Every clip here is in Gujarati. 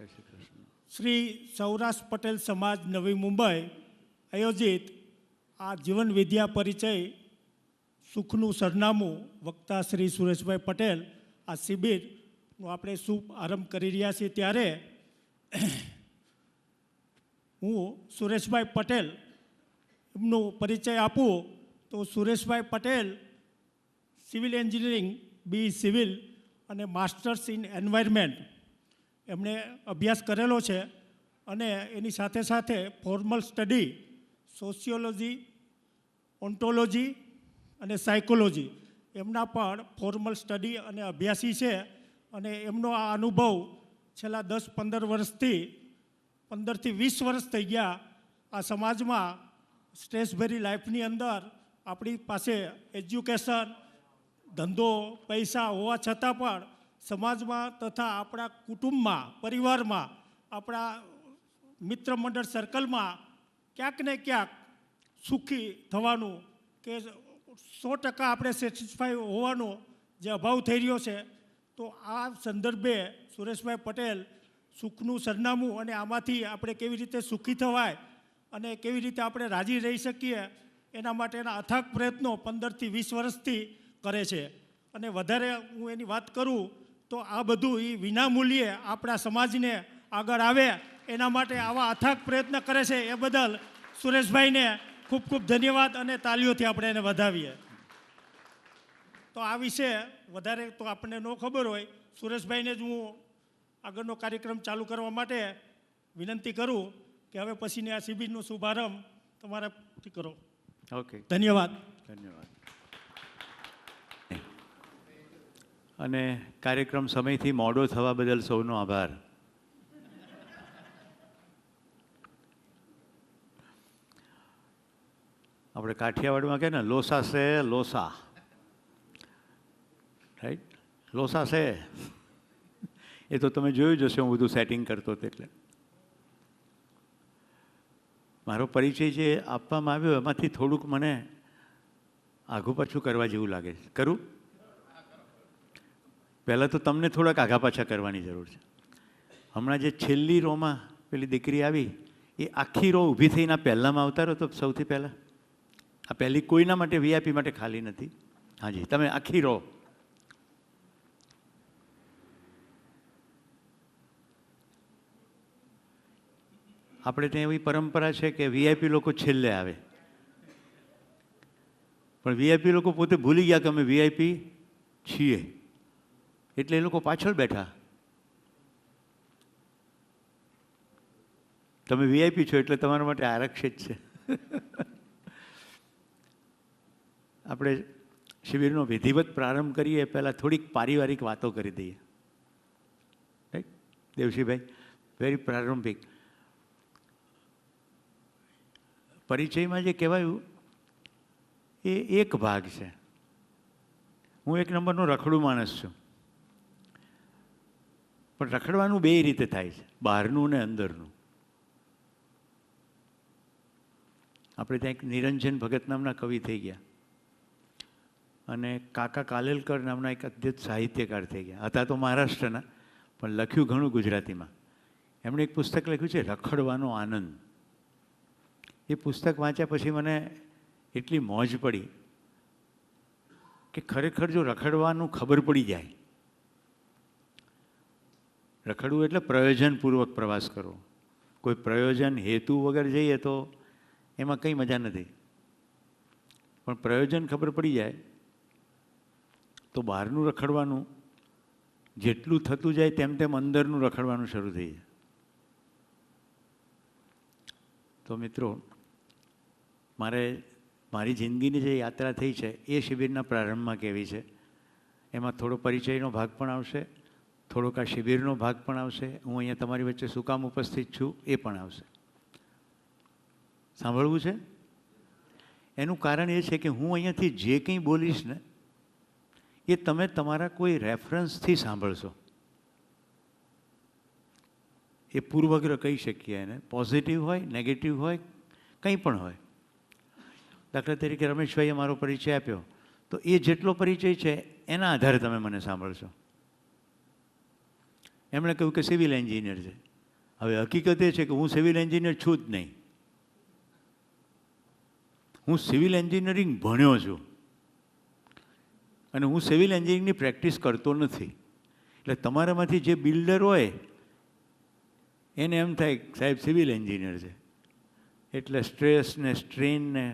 જય શ્રી કૃષ્ણ. શ્રી સૌરાષ્ટ્ર પટેલ સમાજ નવી મુંબઈ આયોજિત આ જીવન વિદ્યા પરિચય સુખનું સરનામું વક્તા શ્રી સુરેશભાઈ પટેલ આ શિબિરનો આપણે શુભ આરંભ કરી રહ્યા છીએ. ત્યારે હું સુરેશભાઈ પટેલ એમનો પરિચય આપું તો સુરેશભાઈ પટેલ સિવિલ એન્જિનિયરિંગ બી સિવિલ અને માસ્ટર્સ ઇન એન્વાયરમેન્ટ એમણે અભ્યાસ કરેલો છે અને એની સાથે સાથે ફોર્મલ સ્ટડી સોશિયોલોજી, ઓન્ટોલોજી અને સાયકોલોજી એમના પણ ફોર્મલ સ્ટડી અને અભ્યાસી છે. અને એમનો આ અનુભવ છેલ્લા 10-15 વર્ષથી 15થી 20 વર્ષ થઈ ગયા આ સમાજમાં સ્ટ્રેસભરી લાઈફની અંદર આપણી પાસે એજ્યુકેશન, ધંધો, પૈસા હોવા છતાં પણ સમાજમાં તથા આપણા કુટુંબમાં, પરિવારમાં, આપણા મિત્ર મંડળ સર્કલમાં ક્યાંક ને ક્યાંક સુખી થવાનું કે 100% આપણે સેટિસ્ફાઈ હોવાનો જે અભાવ થઈ રહ્યો છે, તો આ સંદર્ભે સુરેશભાઈ પટેલ સુખનું સરનામું અને આમાંથી આપણે કેવી રીતે સુખી થવાય અને કેવી રીતે આપણે રાજી રહી શકીએ એના માટેના અથાગ પ્રયત્નો 15થી 20 વર્ષથી કરે છે. અને વધારે હું એની વાત કરું તો આ બધું એ વિનામૂલ્યે આપણા સમાજને આગળ આવે એના માટે આવા અથાગ પ્રયત્ન કરે છે. એ બદલ સુરેશભાઈને ખૂબ ખૂબ ધન્યવાદ અને તાલીઓથી આપણે એને વધાવીએ. તો આ વિશે વધારે તો આપણને ન ખબર હોય, સુરેશભાઈને જ હું આગળનો કાર્યક્રમ ચાલુ કરવા માટે વિનંતી કરું કે હવે પછીની આ શિબિરનો શુભારંભ તમારાથી કરો. ઓકે, ધન્યવાદ. ધન્યવાદ. અને કાર્યક્રમ સમયથી મોડો થવા બદલ સૌનો આભાર. આપણે કાઠિયાવાડમાં કહે ને લોસા સે લોસા, રાઈટ? લોસા છે એ તો તમે જોયું જ હશે, હું બધું સેટિંગ કરતો હતો. એટલે મારો પરિચય જે આપવામાં આવ્યો એમાંથી થોડુંક મને આઘું પાછું કરવા જેવું લાગે છે. કરું? પહેલાં તો તમને થોડાક આઘા પાછા કરવાની જરૂર છે. હમણાં જે છેલ્લી રોમાં પેલી દીકરી આવી એ આખી રો ઊભી થઈને પહેલાંમાં આવતા રહો તો સૌથી પહેલાં. આ પહેલી કોઈના માટે વીઆઈપી માટે ખાલી નથી. હાજી, તમે આખી રો. આપણે ત્યાં એવી પરંપરા છે કે વીઆઈપી લોકો છેલ્લે આવે, પણ વીઆઈપી લોકો પોતે ભૂલી ગયા કે અમે વીઆઈપી છીએ, એટલે એ લોકો પાછળ બેઠા. તમે વીઆઈપી છો એટલે તમારા માટે આરક્ષિત છે. આપણે શિબિરનો વિધિવત પ્રારંભ કરીએ પહેલાં થોડીક પારિવારિક વાતો કરી દઈએ. રાઈટ દેવશીભાઈ? વેરી પ્રારંભિક પરિચયમાં જે કહેવાયું એ એક ભાગ છે. હું એક નંબરનો રખડું માણસ છું, પણ રખડવાનું બે રીતે થાય છે, બહારનું ને અંદરનું. આપણે ત્યાં એક નિરંજન ભગત નામના કવિ થઈ ગયા અને કાકા કાલેલકર નામના એક અદ્ભુત સાહિત્યકાર થઈ ગયા. હતા તો મહારાષ્ટ્રના, પણ લખ્યું ઘણું ગુજરાતીમાં. એમણે એક પુસ્તક લખ્યું છે રખડવાનો આનંદ. એ પુસ્તક વાંચ્યા પછી મને એટલી મોજ પડી કે ખરેખર જો રખડવાનું ખબર પડી જાય, રખડવું એટલે પ્રયોજનપૂર્વક પ્રવાસ કરવો. કોઈ પ્રયોજન હેતુ વગર જઈએ તો એમાં કંઈ મજા નથી, પણ પ્રયોજન ખબર પડી જાય તો બહારનું રખડવાનું જેટલું થતું જાય તેમ તેમ અંદરનું રખડવાનું શરૂ થઈ જાય. તો મિત્રો, મારી જિંદગીની જે યાત્રા થઈ છે એ શિબિરના પ્રારંભમાં કહેવી છે. એમાં થોડો પરિચયનો ભાગ પણ આવશે, થોડોક આ શિબિરનો ભાગ પણ આવશે. હું અહીંયા તમારી વચ્ચે શું કામ ઉપસ્થિત છું એ પણ આવશે. સાંભળવું છે? એનું કારણ એ છે કે હું અહીંયાથી જે કંઈ બોલીશ ને એ તમે તમારા કોઈ રેફરન્સથી સાંભળશો. એ પૂર્વગ્રહ કહી શકીએ એને, પોઝિટિવ હોય, નેગેટિવ હોય, કંઈ પણ હોય. દાખલા તરીકે રમેશભાઈએ મારો પરિચય આપ્યો તો એ જેટલો પરિચય છે એના આધારે તમે મને સાંભળશો. એમણે કહ્યું કે સિવિલ એન્જિનિયર છે, હવે હકીકત એ છે કે હું સિવિલ એન્જિનિયર છું જ નહીં. હું સિવિલ એન્જિનિયરિંગ ભણ્યો છું અને હું સિવિલ એન્જિનિયરિંગની પ્રેક્ટિસ કરતો નથી. એટલે તમારામાંથી જે બિલ્ડર હોય એને એમ થાય કે સાહેબ સિવિલ એન્જિનિયર છે એટલે સ્ટ્રેસ ને સ્ટ્રેન ને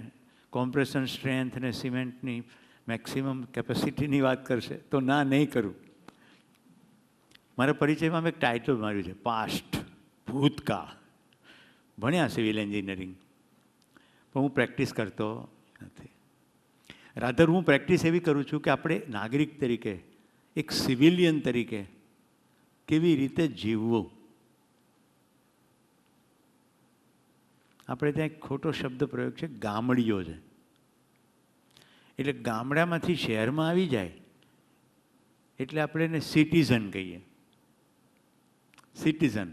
કોમ્પ્રેશન સ્ટ્રેન્થ ને સિમેન્ટની મેક્સિમમ કેપેસિટીની વાત કરશે તો ના નહીં કરું. મારા પરિચયમાં મેં એક ટાઇટલ માર્યું છે પાસ્ટ, ભૂતકાળ. ભણ્યા સિવિલ એન્જિનિયરિંગ પણ હું પ્રેક્ટિસ કરતો નથી. રાધર હું પ્રેક્ટિસ એવી કરું છું કે આપણે નાગરિક તરીકે, એક સિવિલિયન તરીકે કેવી રીતે જીવવું. આપણે ત્યાં એક ખોટો શબ્દ પ્રયોગ છે, ગામડીઓ છે. એટલે ગામડામાંથી શહેરમાં આવી જાય એટલે આપણે એને સિટીઝન કહીએ. સિટીઝન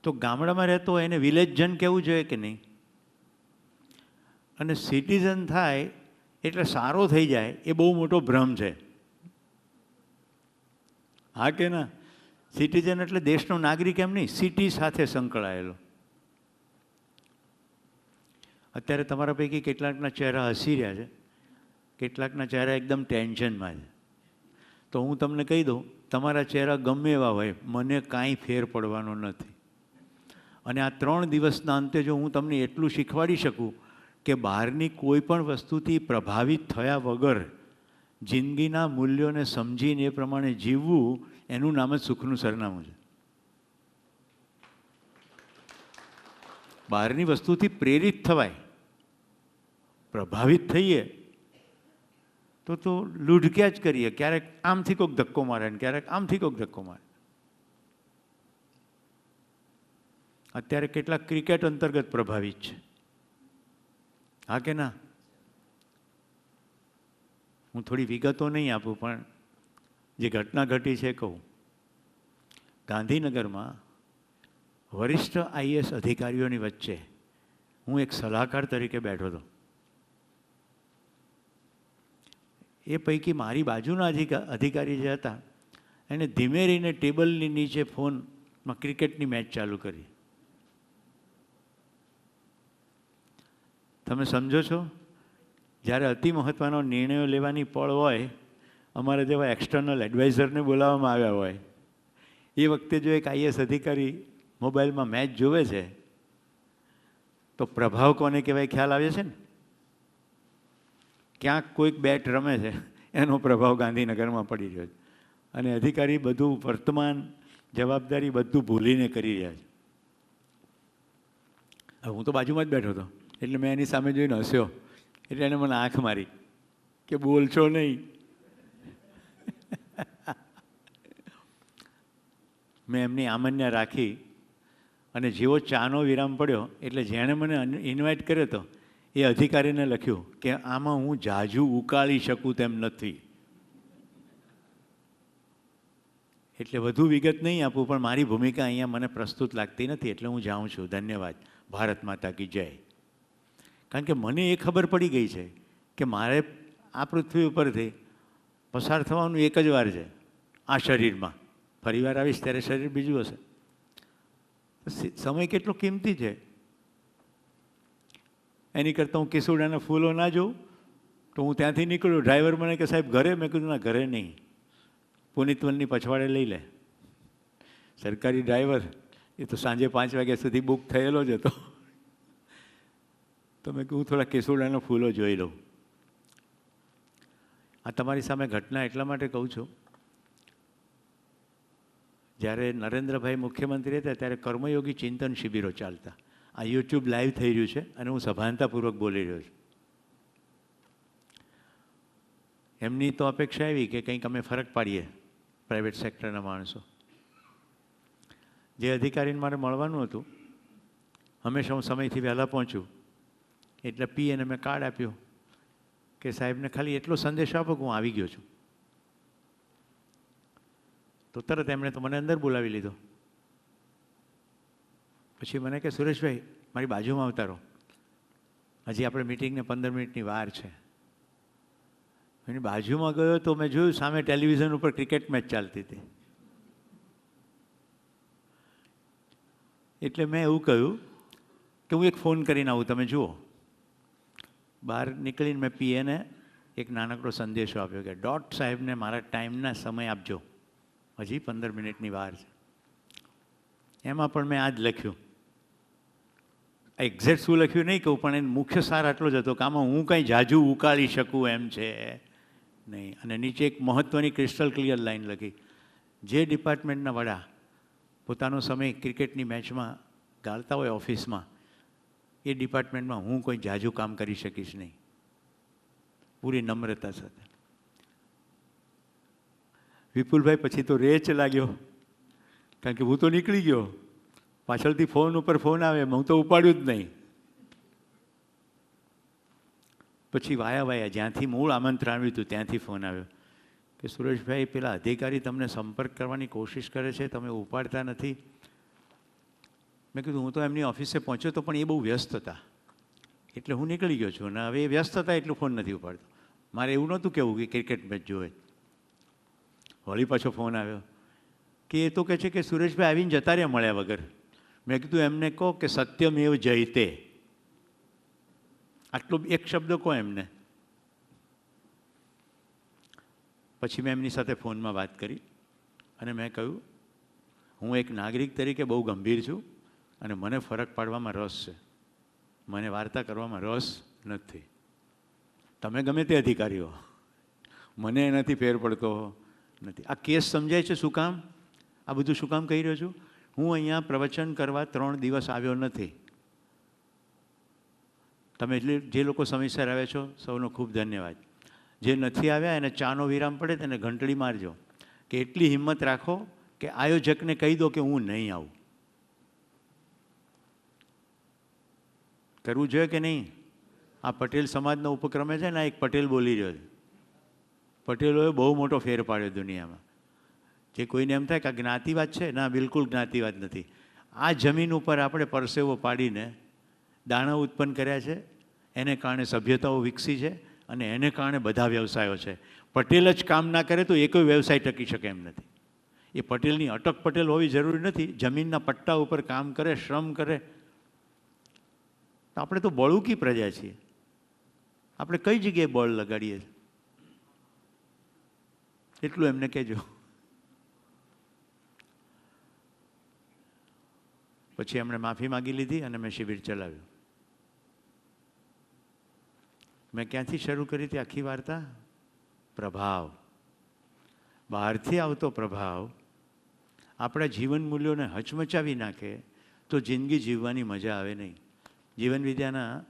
તો ગામડામાં રહેતો હોય એને વિલેજ જન કહેવું જોઈએ કે નહીં? અને સિટીઝન થાય એટલે સારો થઈ જાય એ બહુ મોટો ભ્રમ છે. હા કે ના? સિટીઝન એટલે દેશનો નાગરિક એમ નહીં, સિટી સાથે સંકળાયેલો. અત્યારે તમારા પૈકી કેટલાકના ચહેરા હસી રહ્યા છે, કેટલાકના ચહેરા એકદમ ટેન્શનમાં છે. તો હું તમને કહી દઉં, તમારા ચહેરા ગમે એવા હોય, મને કાંઈ ફેર પડવાનો નથી. અને આ 3 દિવસના અંતે જો હું તમને એટલું શીખવાડી શકું કે બહારની કોઈ પણ વસ્તુથી પ્રભાવિત થયા વગર જિંદગીના મૂલ્યોને સમજીને એ પ્રમાણે જીવવું, એનું નામ જ સુખનું સરનામું છે. બહારની વસ્તુથી પ્રેરિત થવાય, પ્રભાવિત થઈએ તો લૂઢક્યા જ કરીએ. ક્યારેક આમથી કોઈક ધક્કો મારે ને ક્યારેક આમથી કોઈક ધક્કો મારે. અત્યારે કેટલાક ક્રિકેટ અંતર્ગત પ્રભાવિત છે. હા કે ના? હું થોડી વિગતો નહીં આપું પણ જે ઘટના ઘટી છે કહું. ગાંધીનગરમાં વરિષ્ઠ આઈએએસ અધિકારીઓની વચ્ચે હું એક સલાહકાર તરીકે બેઠો હતો. એ પૈકી મારી બાજુના અધિકારી જે હતા એને ધીમે રહીને ટેબલની નીચે ફોનમાં ક્રિકેટની મેચ ચાલુ કરી. તમે સમજો છો? જ્યારે અતિ મહત્ત્વનો નિર્ણયો લેવાની પળ હોય, અમારા જેવા એક્સટર્નલ એડવાઇઝરને બોલાવવામાં આવ્યા હોય, એ વખતે જો એક આઈએએસ અધિકારી મોબાઈલમાં મેચ જોવે છે તો પ્રભાવ કોને કહેવાય ખ્યાલ આવે છે ને? ક્યાંક કોઈક બેટ રમે છે એનો પ્રભાવ ગાંધીનગરમાં પડી રહ્યો છે અને અધિકારી બધું વર્તમાન જવાબદારી બધું ભૂલીને કરી રહ્યા છે. હવે હું તો બાજુમાં જ બેઠો હતો એટલે મેં એની સામે જોઈને હસ્યો એટલે એને મને આંખ મારી કે બોલશો નહીં. મેં એમની આમન્ય રાખી અને જેવો ચાનો વિરામ પડ્યો એટલે જેણે મને ઇન્વાઇટ કર્યો હતો એ અધિકારીને લખ્યું કે આમાં હું જાજુ ઉકાળી શકું તેમ નથી. એટલે વધુ વિગત નહીં આપું પણ મારી ભૂમિકા અહીંયા મને પ્રસ્તુત લાગતી નથી એટલે હું જાઉં છું. ધન્યવાદ. ભારત માતા કી જય. કારણ કે મને એ ખબર પડી ગઈ છે કે મારે આ પૃથ્વી ઉપરથી પસાર થવાનું એક જ વાર છે આ શરીરમાં. ફરી વાર આવીશ ત્યારે શરીર બીજું હશે. સમય કેટલો કિંમતી છે. એની કરતાં હું કેસુડાના ફૂલો ના જોઉં તો હું ત્યાંથી નીકળું. ડ્રાઈવર મને કે સાહેબ ઘરે? મેં કીધું ના ઘરે નહીં, પુનિતવનની પછવાડે લઈ લે. સરકારી ડ્રાઈવર એ તો સાંજે 5 વાગ્યા સુધી બુક થયેલો જ હતો. તો મેં કહ્યું થોડા કેસુડાના ફૂલો જોઈ લઉં. આ તમારી સામે ઘટના એટલા માટે કહું છું, જ્યારે નરેન્દ્રભાઈ મુખ્યમંત્રી હતા ત્યારે કર્મયોગી ચિંતન શિબિરો ચાલતા. આ યુટ્યુબ લાઈવ થઈ રહ્યું છે અને હું સભાનતાપૂર્વક બોલી રહ્યો છું. એમની તો અપેક્ષા એવી કે કંઈક અમે ફરક પાડીએ પ્રાઇવેટ સેક્ટરના માણસો. જે અધિકારીને મારે મળવાનું હતું હંમેશા હું સમયથી વહેલા પહોંચ્યું એટલે પીએને મેં કાર્ડ આપ્યું કે સાહેબને ખાલી એટલો સંદેશ આપો કે હું આવી ગયો છું. તો તરત એમણે તો મને અંદર બોલાવી લીધો. પછી મને કે સુરેશભાઈ મારી બાજુમાં આવતા રહો, હજી આપણે મિટિંગને 15 મિનિટની વાર છે. એની બાજુમાં ગયો તો મેં જોયું સામે ટેલિવિઝન ઉપર ક્રિકેટ મેચ ચાલતી હતી. એટલે મેં એવું કહ્યું કે હું એક ફોન કરીને આવું, તમે જુઓ. બહાર નીકળીને મેં પીએને એક નાનકડો સંદેશો આપ્યો કે ડોટ સાહેબને મારા ટાઈમના સમય આપજો, હજી 15 મિનિટની વાર છે. એમાં પણ મેં આ જ લખ્યું. એક્ઝેક્ટ શું લખ્યું નહીં કહું, પણ એ મુખ્ય સાર આટલો જ હતો કે આમાં હું કંઈ જાજુ ઉકાળી શકું એમ છે નહીં. અને નીચે એક મહત્ત્વની ક્રિસ્ટલ ક્લિયર લાઈન લખી, જે ડિપાર્ટમેન્ટના વડા પોતાનો સમય ક્રિકેટની મેચમાં ગાળતા હોય ઓફિસમાં, એ ડિપાર્ટમેન્ટમાં હું કોઈ જાજુ કામ કરી શકીશ નહીં. પૂરી નમ્રતા સાથે. વિપુલભાઈ પછી તો રેચ લાગ્યો, કારણ કે હું તો નીકળી ગયો, પાછળથી ફોન ઉપર ફોન આવે, હું તો ઉપાડ્યું જ નહીં. પછી વાયા જ્યાંથી મૂળ આમંત્રણ આવ્યું હતું ત્યાંથી ફોન આવ્યો કે સુરેશભાઈ, પેલા અધિકારી તમને સંપર્ક કરવાની કોશિશ કરે છે, તમે ઉપાડતા નથી. મેં કીધું હું તો એમની ઓફિસે પહોંચ્યો તો પણ એ બહુ વ્યસ્ત હતા, એટલે હું નીકળી ગયો છું. અને હવે એ વ્યસ્ત હતા એટલું ફોન નથી ઉપાડતો. મારે એવું નહોતું કહેવું કે ક્રિકેટ મેચ જોવે. વળી પાછો ફોન આવ્યો કે એ તો કહે છે કે સુરેશભાઈ આવીને જતા રહ્યા મળ્યા વગર. મેં કીધું એમને કહો કે સત્યમેવ જયતે, આટલો એક શબ્દ કહો એમને. પછી મેં એમની સાથે ફોનમાં વાત કરી અને મેં કહ્યું હું એક નાગરિક તરીકે બહુ ગંભીર છું અને મને ફરક પાડવામાં રસ છે, મને વાર્તા કરવામાં રસ નથી. તમે ગમે તે અધિકારીઓ, મને એનાથી ફેર પડતો નથી. આ કેસ સમજાય છે શું કામ? આ બધું શું કામ કહી રહ્યો છું? હું અહીંયા પ્રવચન કરવા 3 દિવસ આવ્યો નથી. તમે જે લોકો સમયસર આવ્યા છો સૌનો ખૂબ ધન્યવાદ. જે નથી આવ્યા એને ચાનો વિરામ પડે તેને ઘંટડી મારજો, કે એટલી હિંમત રાખો કે આયોજકને કહી દો કે હું નહીં આવું. કરવું જોઈએ કે નહીં? આ પટેલ સમાજનો ઉપક્રમે છે ને, આ એક પટેલ બોલી રહ્યો છે. પટેલોએ બહુ મોટો ફેર પાડ્યો દુનિયામાં. જે કોઈને એમ થાય કે આ જ્ઞાતિવાદ છે, ના, બિલકુલ જ્ઞાતિવાદ નથી. આ જમીન ઉપર આપણે પરસેવો પાડીને દાણા ઉત્પન્ન કર્યા છે, એને કારણે સભ્યતાઓ વિકસી છે અને એને કારણે બધા વ્યવસાયો છે. પટેલ જ કામ ના કરે તો એકોય વ્યવસાય ટકી શકે એમ નથી. એ પટેલની અટક પટેલ હોવી જરૂરી નથી, જમીનના પટ્ટા ઉપર કામ કરે, શ્રમ કરે. આપણે તો બળુકી પ્રજા છીએ. આપણે કઈ જગ્યાએ બળ લગાડીએ છીએ એટલું એમને કહેજો. પછી એમણે માફી માગી લીધી અને મેં શિબિર ચલાવ્યું. મેં ક્યાંથી શરૂ કરી હતી આખી વાર્તા? પ્રભાવ. બહારથી આવતો પ્રભાવ આપણા જીવન મૂલ્યોને હચમચાવી નાખે તો જિંદગી જીવવાની મજા આવે નહીં. જીવન વિદ્યાના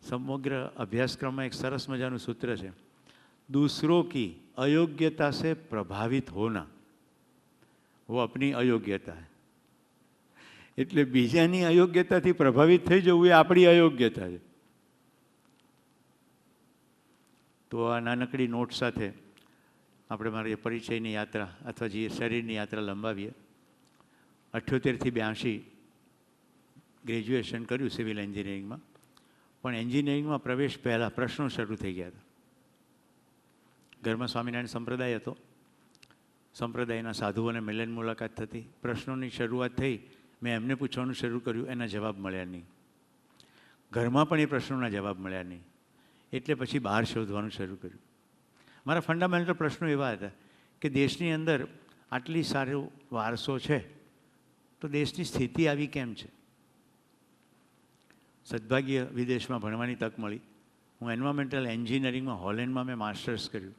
સમગ્ર અભ્યાસક્રમમાં એક સરસ મજાનું સૂત્ર છે, दूसरों की अयोग्यता से प्रभावित होना वो अपनी अयोग्यता है. એટલે બીજાની અયોગ્યતાથી પ્રભાવિત થઈ જવું એ આપણી અયોગ્યતા છે. તો આ નાનકડી નોટ સાથે આપણે મારી પરિચયની યાત્રા અથવા જે શરીરની યાત્રા લંબાવીએ. 78થી 82 ગ્રેજ્યુએશન કર્યું સિવિલ એન્જિનિયરિંગમાં, પણ એન્જિનિયરિંગમાં પ્રવેશ પહેલાં પ્રશ્નો શરૂ થઈ ગયા હતા. ઘરમાં સ્વામિનારાયણ સંપ્રદાય હતો, સંપ્રદાયના સાધુઓને મિલન મુલાકાત થતી, પ્રશ્નોની શરૂઆત થઈ. મેં એમને પૂછવાનું શરૂ કર્યું, એના જવાબ મળ્યા નહીં. ઘરમાં પણ એ પ્રશ્નોના જવાબ મળ્યા નહીં. એટલે પછી બહાર શોધવાનું શરૂ કર્યું. મારા ફંડામેન્ટલ પ્રશ્નો એવા હતા કે દેશની અંદર આટલી સારો વારસો છે તો દેશની સ્થિતિ આવી કેમ છે? સદભાગ્ય વિદેશમાં ભણવાની તક મળી. હું એન્વાયરમેન્ટલ એન્જિનિયરિંગમાં હોલેન્ડમાં મેં માસ્ટર્સ કર્યું.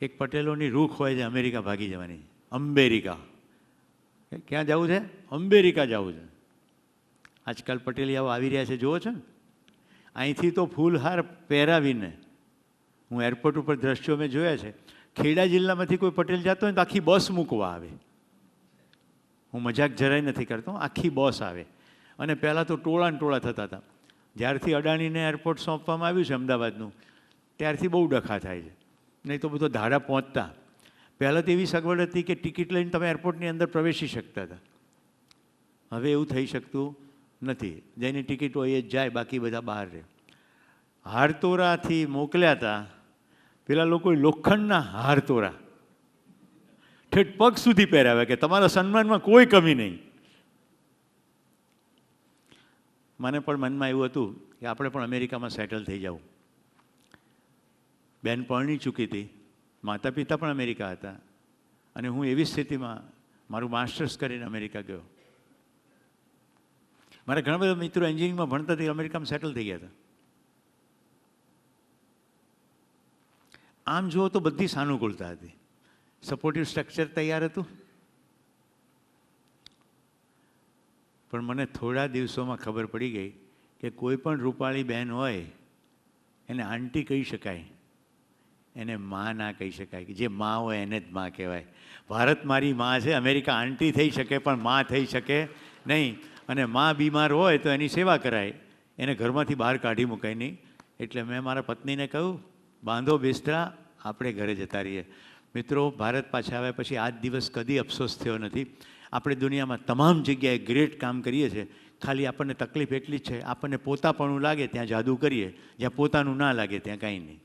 એક પટેલોની રૂખ હોય છે અમેરિકા ભાગી જવાની, અમેરિકા. ક્યાં જવું છે? અમેરિકા જવું છે. આજકાલ પટેલિયાઓ આવી રહ્યા છે, જુઓ છો ને. અહીંથી તો ફૂલહાર પહેરાવીને, હું એરપોર્ટ ઉપર દ્રશ્યો મેં જોયા છે, ખેડા જિલ્લામાંથી કોઈ પટેલ જતો હોય તો આખી બસ મૂકવા આવે. હું મજાક જરાય નથી કરતો, આખી બસ આવે. અને પહેલાં તો ટોળાને ટોળા થતા હતા. જ્યારથી અડાણીને એરપોર્ટ સોંપવામાં આવ્યું છે અમદાવાદનું, ત્યારથી બહુ ડખા થાય છે. નહીં તો બધો ધાડા પહોંચતા. પહેલાં તો એવી સગવડ હતી કે ટિકિટ લઈને તમે એરપોર્ટની અંદર પ્રવેશી શકતા હતા. હવે એવું થઈ શકતું નથી. જેની ટિકિટ હોય એ જ જાય, બાકી બધા બહાર રહે. હારતોરાથી મોકલ્યા હતા પેલા લોકોએ લોખંડના હારતોરા ઠેઠ પગ સુધી પહેરાવ્યા કે તમારા સન્માનમાં કોઈ કમી નહીં. મને પણ મનમાં એવું હતું કે આપણે પણ અમેરિકામાં સેટલ થઈ જવું. બેન પરણી ચૂકી હતી, માતા પિતા પણ અમેરિકા હતા, અને હું એવી સ્થિતિમાં મારું માસ્ટર્સ કરીને અમેરિકા ગયો. મારા ઘણા બધા મિત્રો એન્જિનિયરિંગમાં ભણતા હતી, અમેરિકામાં સેટલ થઈ ગયા હતા. આમ જુઓ તો બધી સાનુકૂળતા હતી, સપોર્ટિવ સ્ટ્રક્ચર તૈયાર હતું. પણ મને થોડા દિવસોમાં ખબર પડી ગઈ કે કોઈ પણ રૂપાળી બહેન હોય એને આંટી કહી શકાય, એને માં ના કહી શકાય. કે જે માં હોય એને જ માં કહેવાય. ભારત મારી માં છે, અમેરિકા આંટી થઈ શકે પણ માં થઈ શકે નહીં. અને માં બીમાર હોય તો એની સેવા કરાય, એને ઘરમાંથી બહાર કાઢી મુકાય નહીં. એટલે મેં મારા પત્નીને કહ્યું, બાંધો બિસ્તરા, આપણે ઘરે જતા રહીએ. મિત્રો, ભારત પાછા આવ્યા પછી આજ દિવસ કદી અફસોસ થયો નથી. આપણે દુનિયામાં તમામ જગ્યાએ ગ્રેટ કામ કરીએ છીએ, ખાલી આપણને તકલીફ એટલી જ છે, આપણને પોતાપણું લાગે ત્યાં જાદુ કરીએ, જ્યાં પોતાનું ના લાગે ત્યાં કાંઈ નહીં.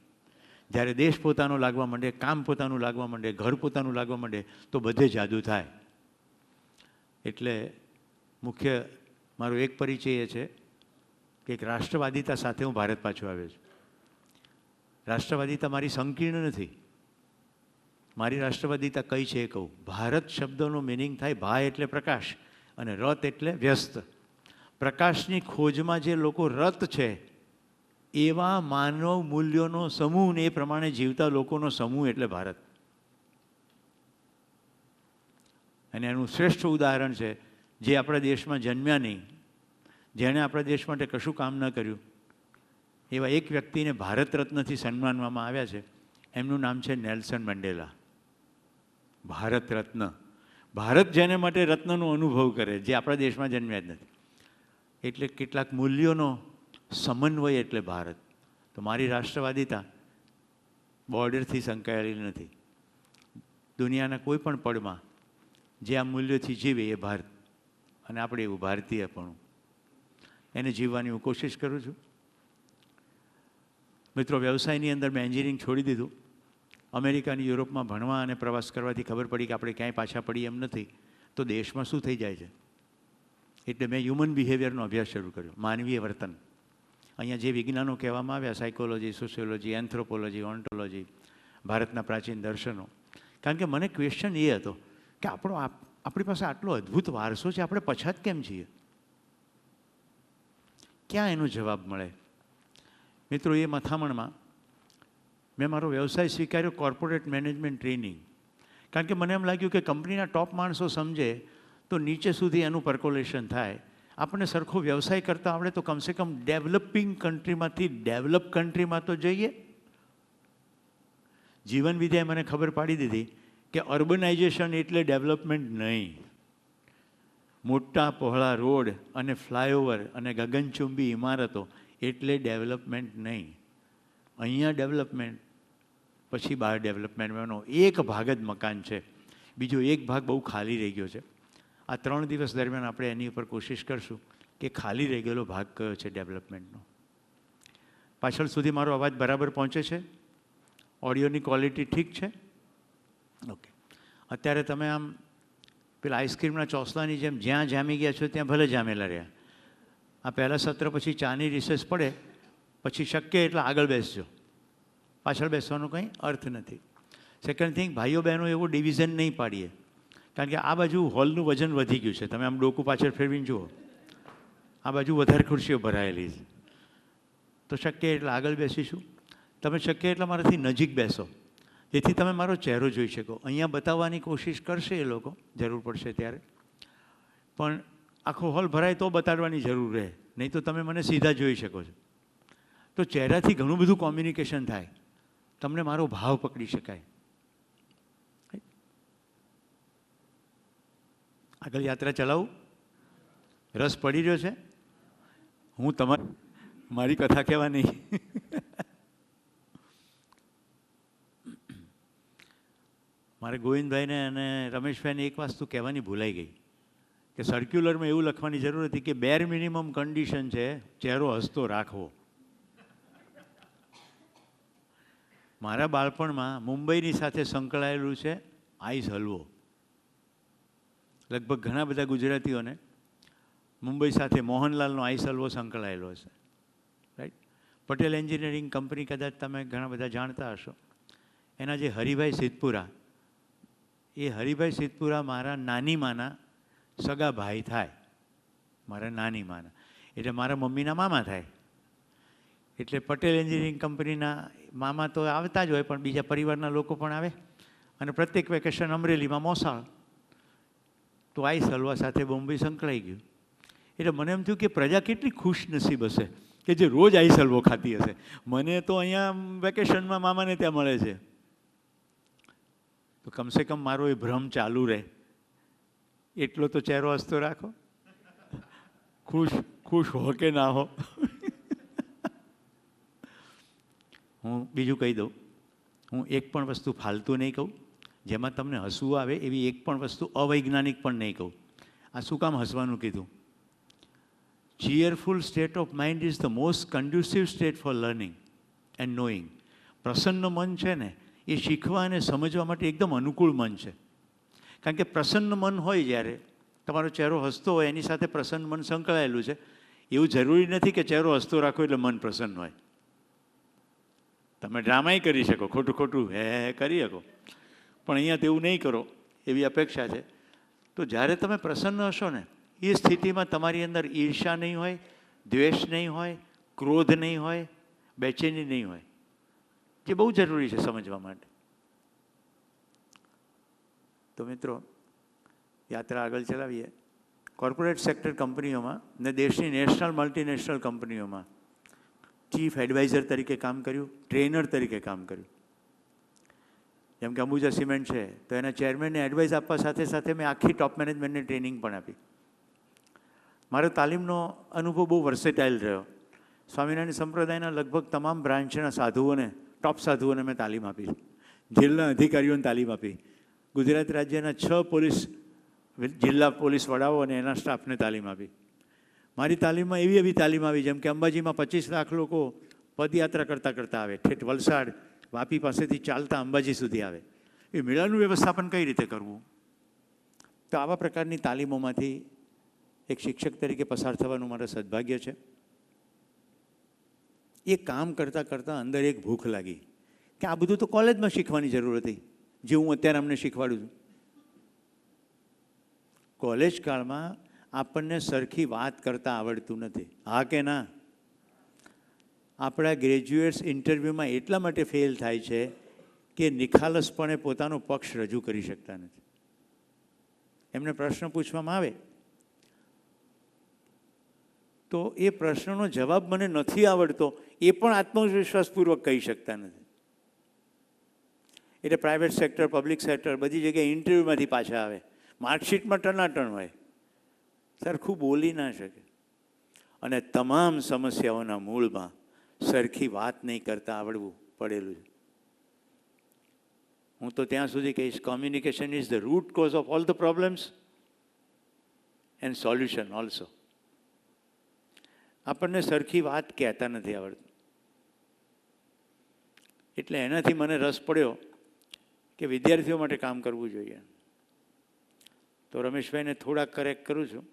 જ્યારે દેશ પોતાનો લાગવા માંડે, કામ પોતાનું લાગવા માંડે, ઘર પોતાનું લાગવા માંડે તો બધે જાદુ થાય. એટલે મુખ્ય મારો એક પરિચય એ છે કે એક રાષ્ટ્રવાદિતા સાથે હું ભારત પાછો આવ્યો છું. રાષ્ટ્રવાદિતા મારી સંકીર્ણ નથી. મારી રાષ્ટ્રવાદિતા કઈ છે એ કહું. ભારત શબ્દનો મિનિંગ થાય ભા એટલે પ્રકાશ અને રત એટલે વ્યસ્ત. પ્રકાશની ખોજમાં જે લોકો રત છે એવા માનવ મૂલ્યોનો સમૂહ ને એ પ્રમાણે જીવતા લોકોનો સમૂહ એટલે ભારત. અને એનું શ્રેષ્ઠ ઉદાહરણ છે જે આપણા દેશમાં જન્મ્યા નહીં, જેણે આપણા દેશ માટે કશું કામ ન કર્યું, એવા એક વ્યક્તિને ભારત રત્નથી સન્માનવામાં આવ્યા છે. એમનું નામ છે નેલ્સન મંડેલા. ભારત રત્ન. ભારત જેને માટે રત્નનો અનુભવ કરે, જે આપણા દેશમાં જન્મ્યા જ નથી. એટલે કેટલાક મૂલ્યોનો સમન્વય એટલે ભારત. તો મારી રાષ્ટ્રવાદિતા બોર્ડરથી સંકળાયેલી નથી. દુનિયાના કોઈ પણ પડમાં જે આ મૂલ્યોથી જીવે એ ભારત, અને આપણે એવું ભારતીયપણું એને જીવવાની હું કોશિશ કરું છું. મિત્રો, વ્યવસાયની અંદર મેં એન્જિનિયરિંગ છોડી દીધું. અમેરિકાની યુરોપમાં ભણવા અને પ્રવાસ કરવાથી ખબર પડી કે આપણે ક્યાંય પાછા પડીએ એમ નથી, તો દેશમાં શું થઈ જાય છે. એટલે મેં હ્યુમન બિહેવિયરનો અભ્યાસ શરૂ કર્યો, માનવીય વર્તન. અહીંયા જે વિજ્ઞાનો કહેવામાં આવ્યા, સાયકોલોજી, સોશિયોલોજી, એન્થ્રોપોલોજી, ઓન્ટોલોજી, ભારતના પ્રાચીન દર્શનો. કારણ કે મને ક્વેશ્ચન એ હતો કે આપણી પાસે આટલો અદ્ભુત વારસો છે, આપણે પછાત કેમ છીએ? ક્યાં એનો જવાબ મળે? મિત્રો, એ મથામણમાં મેં મારો વ્યવસાય સ્વીકાર્યો, કોર્પોરેટ મેનેજમેન્ટ ટ્રેનિંગ. કારણ કે મને એમ લાગ્યું કે કંપનીના ટોપ માણસો સમજે તો નીચે સુધી એનું પર્કોલેશન થાય. આપણને સરખો વ્યવસાય કરતા આવડે તો કમસે કમ ડેવલપિંગ કન્ટ્રીમાંથી ડેવલપ કન્ટ્રીમાં તો જઈએ. જીવન વિદ્યાએ મને ખબર પાડી દીધી કે અર્બનાઇઝેશન એટલે ડેવલપમેન્ટ નહીં. મોટા પહોળા રોડ અને ફ્લાયઓવર અને ગગનચુંબી ઇમારતો એટલે ડેવલપમેન્ટ નહીં. અહીંયા ડેવલપમેન્ટ, પછી બહાર ડેવલપમેન્ટનો એક ભાગ જ મકાન છે, બીજો એક ભાગ બહુ ખાલી રહી ગયો છે. આ 3 દિવસ દરમિયાન આપણે એની ઉપર કોશિશ કરશું કે ખાલી રહી ગયેલો ભાગ કયો છે ડેવલપમેન્ટનો. પાછળ સુધી મારો અવાજ બરાબર પહોંચે છે? ઓડિયોની ક્વોલિટી ઠીક છે? ઓકે. અત્યારે તમે આમ પેલા આઈસ્ક્રીમના ચોસલાની જેમ જ્યાં જામી ગયા છો ત્યાં ભલે જામેલા રહ્યા. આ પહેલાં સત્ર પછી ચાની રિસેસ પડે પછી શક્ય એટલે આગળ બેસજો, પાછળ બેસવાનો કંઈ અર્થ નથી. સેકન્ડ થિંગ, ભાઈઓ બહેનો એવો ડિવિઝન નહીં પાડીએ, કારણ કે આ બાજુ હોલનું વજન વધી ગયું છે. તમે આમ ડોકું પાછળ ફેરવીને જુઓ, આ બાજુ વધારે ખુરશીઓ ભરાયેલી છે. તો શક્ય એટલે આગળ બેસીશું. તમે શક્ય એટલા મારાથી નજીક બેસો, જેથી તમે મારો ચહેરો જોઈ શકો. અહીંયા બતાવવાની કોશિશ કરશે એ લોકો, જરૂર પડશે ત્યારે. પણ આખો હોલ ભરાય તો બતાડવાની જરૂર રહે, નહીં તો તમે મને સીધા જોઈ શકો છો. તો ચહેરાથી ઘણું બધું કોમ્યુનિકેશન થાય, તમને મારો ભાવ પકડી શકાય. આગળ યાત્રા ચલાવું? રસ પડી રહ્યો છે? હું મારી કથા કહેવા નહીં. મારે ગોવિંદભાઈને અને રમેશભાઈને એક વસ્તુ કહેવાની ભૂલાઈ ગઈ કે સર્ક્યુલરમાં એવું લખવાની જરૂર હતી કે બેર મિનિમમ કન્ડિશન છે ચહેરો હસતો રાખવો. મારા બાળપણમાં મુંબઈની સાથે સંકળાયેલું છે આઈસ હલવો. લગભગ ઘણા બધા ગુજરાતીઓને મુંબઈ સાથે મોહનલાલનો આઈસ હલવો સંકળાયેલો હશે, રાઈટ. પટેલ એન્જિનિયરિંગ કંપની કદાચ તમે ઘણા બધા જાણતા હશો. એના જે હરિભાઈ સિદ્ધપુરા, એ હરિભાઈ સિદ્ધપુરા મારા નાની માના સગા ભાઈ થાય, મારા નાની માના, એટલે મારા મમ્મીના મામા થાય. એટલે પટેલ એન્જિનિયરિંગ કંપનીના મામા તો આવતા જ હોય, પણ બીજા પરિવારના લોકો પણ આવે. અને પ્રત્યેક વેકેશન અમરેલીમાં મોસાળ, તો આઈસ હલવા સાથે બોમ્બે સંકળાઈ ગયું. એટલે મને એમ થયું કે પ્રજા કેટલી ખુશ નસીબ હશે કે જે રોજ આઈસ હલવો ખાતી હશે. મને તો અહીંયા વેકેશનમાં મામાને ત્યાં મળે છે. તો કમસે કમ મારો એ ભ્રમ ચાલુ રહે એટલો તો ચહેરો હસતો રાખો, ખુશ હો કે ના હો. હું બીજું કહી દઉં, હું એક પણ વસ્તુ ફાલતું નહીં કહું, જેમાં તમને હસવું આવે એવી એક પણ વસ્તુ અવૈજ્ઞાનિક પણ નહીં કહું. આ શું કામ હસવાનું કીધું? cheerful state of mind is the most conducive state for learning and knowing. પ્રસન્ન મન છે ને એ શીખવા અને સમજવા માટે એકદમ અનુકૂળ મન છે. કારણ કે પ્રસન્ન મન હોય જ્યારે તમારો ચહેરો હસતો હોય એની સાથે પ્રસન્ન મન સંકળાયેલું છે. એવું જરૂરી નથી કે ચહેરો હસતો રાખો એટલે મન પ્રસન્ન હોય. તમે ડ્રામાય કરી શકો, ખોટું ખોટું હે કરી શકો, પણ અહીંયા તેવું નહીં કરો એવી અપેક્ષા છે. તો જ્યારે તમે પ્રસન્ન હશો ને એ સ્થિતિમાં તમારી અંદર ઈર્ષા નહીં હોય, દ્વેષ નહીં હોય, ક્રોધ નહીં હોય, બેચેની નહીં હોય, જે બહુ જરૂરી છે સમજવા માટે. તો મિત્રો યાત્રા આગળ ચલાવીએ. કોર્પોરેટ સેક્ટર કંપનીઓમાં ને દેશની નેશનલ મલ્ટીનેશનલ કંપનીઓમાં ચીફ એડવાઇઝર તરીકે કામ કર્યું, ટ્રેનર તરીકે કામ કર્યું. જેમ કે અંબુજા સિમેન્ટ છે તો એના ચેરમેનને એડવાઇસ આપવા સાથે સાથે મેં આખી ટોપ મેનેજમેન્ટને ટ્રેનિંગ પણ આપી. મારો તાલીમનો અનુભવ બહુ વર્સેટાઇલ રહ્યો. સ્વામિનારાયણ સંપ્રદાયના લગભગ તમામ બ્રાન્ચના સાધુઓને, ટોપ સાધુઓને મેં તાલીમ આપી, જિલ્લા અધિકારીઓને તાલીમ આપી, ગુજરાત રાજ્યના 6 જિલ્લા પોલીસ વડાઓ અને એના સ્ટાફને તાલીમ આપી. મારી તાલીમમાં એવી તાલીમ આવી જેમ કે અંબાજીમાં 25 લાખ લોકો પદયાત્રા કરતાં કરતાં આવે, ઠેઠ વલસાડ વાપી પાસેથી ચાલતા અંબાજી સુધી આવે. એ મેળાનું વ્યવસ્થાપન કઈ રીતે કરવું? તો આવા પ્રકારની તાલીમોમાંથી એક શિક્ષક તરીકે પસાર થવાનું મારું સદભાગ્ય છે. એ કામ કરતાં કરતાં અંદર એક ભૂખ લાગી કે આ બધું તો કોલેજમાં શીખવાની જરૂર હતી, જે હું અત્યારે અમને શીખવાડું છું. કોલેજ કાળમાં આપણને સરખી વાત કરતાં આવડતું નથી, હા કે ના? આપણા ગ્રેજ્યુએટ્સ ઇન્ટરવ્યૂમાં એટલા માટે ફેલ થાય છે કે નિખાલસપણે પોતાનો પક્ષ રજૂ કરી શકતા નથી. એમને પ્રશ્ન પૂછવામાં આવે તો એ પ્રશ્નનો જવાબ મને નથી આવડતો એ પણ આત્મવિશ્વાસપૂર્વક કહી શકતા નથી. એટલે પ્રાઇવેટ સેક્ટર, પબ્લિક સેક્ટર બધી જગ્યાએ ઇન્ટરવ્યૂમાંથી પાછા આવે, માર્કશીટમાં ટનાટણ હોય, સરખું બોલી ના શકે. અને તમામ સમસ્યાઓના મૂળમાં સરખી વાત નહીં કરતા આવડવું પડેલું છે. હું તો ત્યાં સુધી કહીશ, communication is the root cause of all the problems and solution also. આપણને સરખી વાત કહેતા નથી આવડતું. એટલે એનાથી મને રસ પડ્યો કે વિદ્યાર્થીઓ માટે કામ કરવું જોઈએ. તો રમેશભાઈને થોડાક કરેક્ટ કરું છું.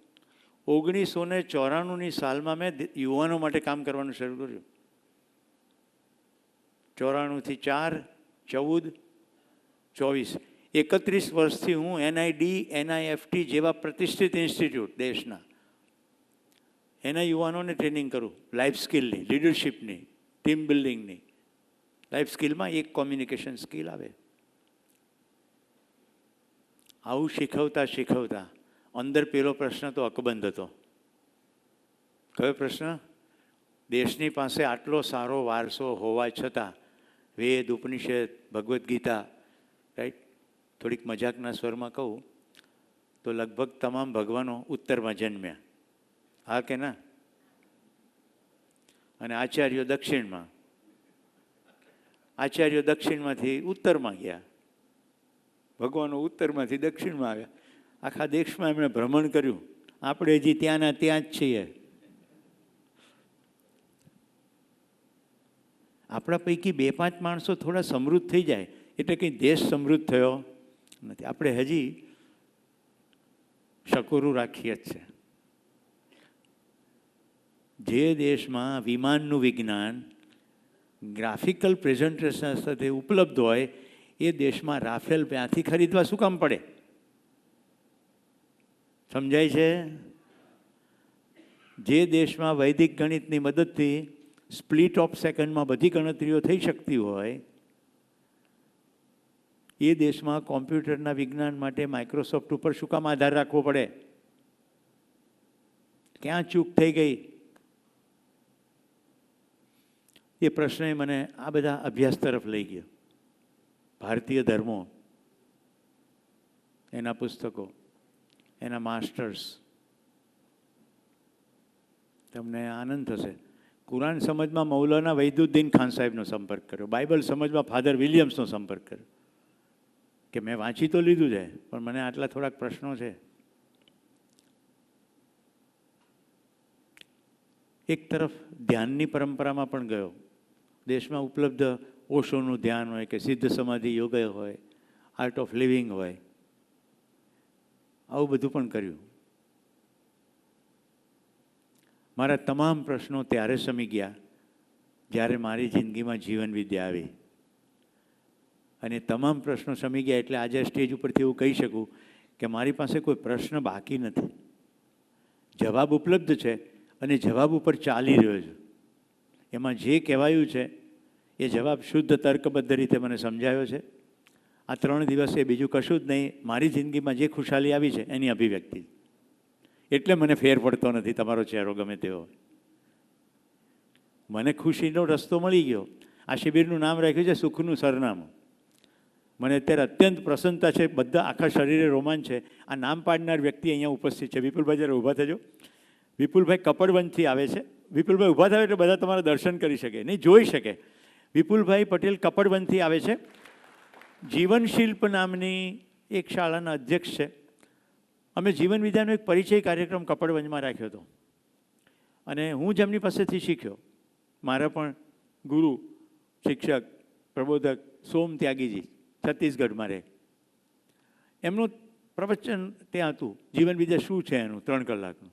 1994ની સાલમાં મેં યુવાનો માટે કામ કરવાનું શરૂ કર્યું. 94થી 4, 14, 24, 31 વર્ષથી હું NID, NIFT જેવા પ્રતિષ્ઠિત ઇન્સ્ટિટ્યૂટ દેશના એના યુવાનોને ટ્રેનિંગ કરું, લાઈફ સ્કિલની, લીડરશિપની, ટીમ બિલ્ડિંગની. લાઈફ સ્કિલમાં એક કોમ્યુનિકેશન સ્કિલ આવે. આવું શીખવતા શીખવતા અંદર પેલો પ્રશ્ન તો અકબંધ હતો. કયો પ્રશ્ન? દેશની પાસે આટલો સારો વારસો હોવા છતાં વેદ, ઉપનિષદ, ભગવદ્ ગીતા, રાઈટ, થોડીક મજાકના સ્વરમાં કહું તો લગભગ તમામ ભગવાનો ઉત્તરમાં જન્મ્યા, હા કે ના? અને આચાર્યો દક્ષિણમાં. આચાર્યો દક્ષિણમાંથી ઉત્તરમાં ગયા, ભગવાનો ઉત્તરમાંથી દક્ષિણમાં આવ્યા. આખા દેશમાં એમણે ભ્રમણ કર્યું. આપણે હજી ત્યાંના ત્યાં જ છીએ. આપણા પૈકી 2-5 માણસો થોડા સમૃદ્ધ થઈ જાય એટલે કંઈ દેશ સમૃદ્ધ થયો નથી. આપણે હજી શકોરું રાખીએ જ છે. જે દેશમાં વિમાનનું વિજ્ઞાન ગ્રાફિકલ પ્રેઝન્ટેશન સાથે ઉપલબ્ધ હોય એ દેશમાં રાફેલ ત્યાંથી ખરીદવા શું કામ પડે? સમજાય છે? જે દેશમાં વૈદિક ગણિતની મદદથી સ્પ્લિટ ઓફ સેકન્ડમાં બધી ગણતરીઓ થઈ શકતી હોય એ દેશમાં કોમ્પ્યુટરના વિજ્ઞાન માટે માઇક્રોસોફ્ટ ઉપર શું કામ આધાર રાખવો પડે? ક્યાં ચૂક થઈ ગઈ? એ પ્રશ્નએ મને આ બધા અભ્યાસ તરફ લઈ ગયો. ભારતીય ધર્મો, એના પુસ્તકો, એના માસ્ટર્સ. તમને આનંદ થશે. કુરાન સમજમાં મૌલાના વહીદુદ્દીન ખાન સાહેબનો સંપર્ક કર્યો. બાઇબલ સમજમાં ફાધર વિલિયમ્સનો સંપર્ક કર્યો કે મેં વાંચી તો લીધું છે પણ મને આટલા થોડાક પ્રશ્નો છે. એક તરફ ધ્યાનની પરંપરામાં પણ ગયો. દેશમાં ઉપલબ્ધ ઓશોનું ધ્યાન હોય કે સિદ્ધ સમાધિ યોગ હોય, આર્ટ ઓફ લિવિંગ હોય, આવું બધું પણ કર્યું. મારા તમામ પ્રશ્નો ત્યારે શમી ગયા જ્યારે મારી જિંદગીમાં જીવન વિદ્યા આવી. અને તમામ પ્રશ્નો શમી ગયા એટલે આજે સ્ટેજ ઉપરથી એવું કહી શકું કે મારી પાસે કોઈ પ્રશ્ન બાકી નથી. જવાબ ઉપલબ્ધ છે અને જવાબ ઉપર ચાલી રહ્યો છું. એમાં જે કહેવાયું છે એ જવાબ શુદ્ધ તર્કબદ્ધ રીતે મને સમજાયો છે. આ 3 દિવસે બીજું કશું જ નહીં, મારી જિંદગીમાં જે ખુશાલી આવી છે એની અભિવ્યક્તિ. એટલે મને ફેર પડતો નથી તમારો ચહેરો ગમે તેવો. મને ખુશીનો રસ્તો મળી ગયો. આ શિબિરનું નામ રાખ્યું છે સુખનું સરનામું. મને અત્યારે અત્યંત પ્રસન્નતા છે, બધા આખા શરીરે રોમાંચ છે. આ નામ પાડનાર વ્યક્તિ અહીંયા ઉપસ્થિત છે. વિપુલભાઈ જરા ઊભા થજો. વિપુલભાઈ કપડવંશથી આવે છે. વિપુલભાઈ ઊભા થાય એટલે બધા તમારા દર્શન કરી શકે, નહીં જોઈ શકે. વિપુલભાઈ પટેલ કપડવંશથી આવે છે. જીવન શિલ્પ નામની એક શાળાના અધ્યક્ષ છે. અમે જીવન વિદ્યાનો એક પરિચય કાર્યક્રમ કપડવંજમાં રાખ્યો હતો અને હું જેમની પાસેથી શીખ્યો, મારા પણ ગુરુ શિક્ષક પ્રબોધક સોમ ત્યાગીજી છત્તીસગઢમાં રહે, એમનું પ્રવચન ત્યાં હતું. જીવન વિદ્યા શું છે એનું 3 કલાકનું.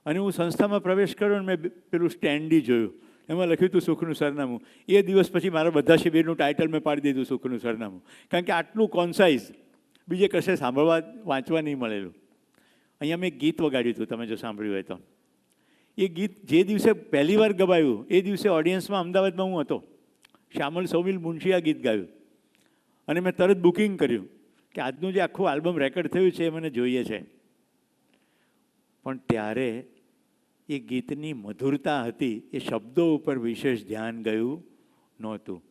અને હું સંસ્થામાં પ્રવેશ કર્યો અને મેં પેલું સ્ટેન્ડી જોયું, એમાં લખ્યું હતું સુખનું સરનામું. એ દિવસ પછી મારા બધા શિબિરનું ટાઇટલ મેં પાડી દીધું સુખનું સરનામું, કારણ કે આટલું કોન્સાઇઝ બીજે કશે સાંભળવા વાંચવા નહીં મળેલું. અહીંયા મેં એક ગીત વગાડ્યું હતું, તમે જો સાંભળ્યું હોય તો. એ ગીત જે દિવસે પહેલી વાર ગવાયું એ દિવસે ઓડિયન્સમાં અમદાવાદમાં હું હતો. શ્યામલ સૌમિલ મુનશી આ ગીત ગાયું અને મેં તરત બુકિંગ કર્યું કે આજનું જે આખું આલ્બમ રેકોર્ડ થયું છે એ મને જોઈએ છે. પણ ત્યારે એ ગીતની મધુરતા હતી, એ શબ્દો ઉપર વિશેષ ધ્યાન ગયું નહોતું.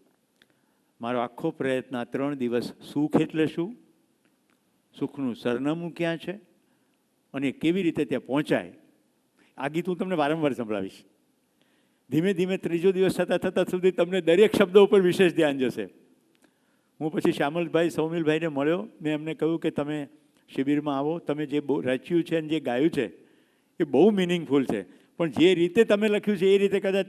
મારો આખો પ્રયત્ન આ 3 દિવસ સુખ એટલે શું, સુખનું સરનામું ક્યાં છે અને કેવી રીતે ત્યાં પહોંચાય. આ ગીત હું તમને વારંવાર સંભળાવીશ. ધીમે ધીમે 3જો દિવસ થતાં સુધી તમને દરેક શબ્દો ઉપર વિશેષ ધ્યાન જશે. હું પછી શ્યામલભાઈ સૌમિલભાઈને મળ્યો. મેં એમને કહ્યું કે તમે શિબિરમાં આવો, તમે જે રચ્યું છે અને જે ગાયું છે એ બહુ મિનિંગફુલ છે, પણ જે રીતે તમે લખ્યું છે એ રીતે કદાચ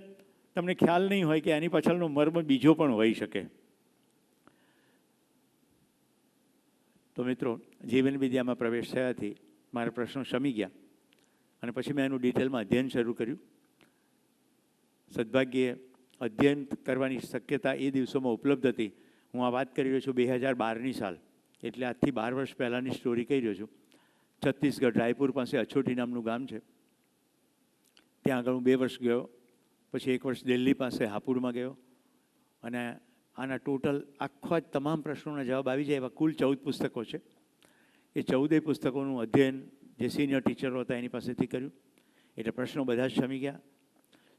તમને ખ્યાલ નહીં હોય કે એની પાછળનો મર્મ બીજો પણ હોઈ શકે. તો મિત્રો, જીવન વિદ્યામાં પ્રવેશ થયાથી મારા પ્રશ્નો શમી ગયા અને પછી મેં એનું ડિટેલમાં અધ્યયન શરૂ કર્યું. સદભાગ્યે અધ્યયન કરવાની શક્યતા એ દિવસોમાં ઉપલબ્ધ હતી. હું આ વાત કરી રહ્યો છું 2012ની સાલ, એટલે આજથી 12 વર્ષ પહેલાંની સ્ટોરી કહી રહ્યો છું. છત્તીસગઢ રાયપુર પાસે અછોટી નામનું ગામ છે, ત્યાં આગળ હું 2 વર્ષ ગયો. પછી 1 વર્ષ દિલ્હી પાસે હાપુડમાં ગયો અને આના ટોટલ આખા જ તમામ પ્રશ્નોના જવાબ આવી જાય એવા કુલ 14 પુસ્તકો છે. એ 14 પુસ્તકોનું અધ્યયન જે સિનિયર ટીચરો હતા એની પાસેથી કર્યું. એટલે પ્રશ્નો બધા જ શમી ગયા.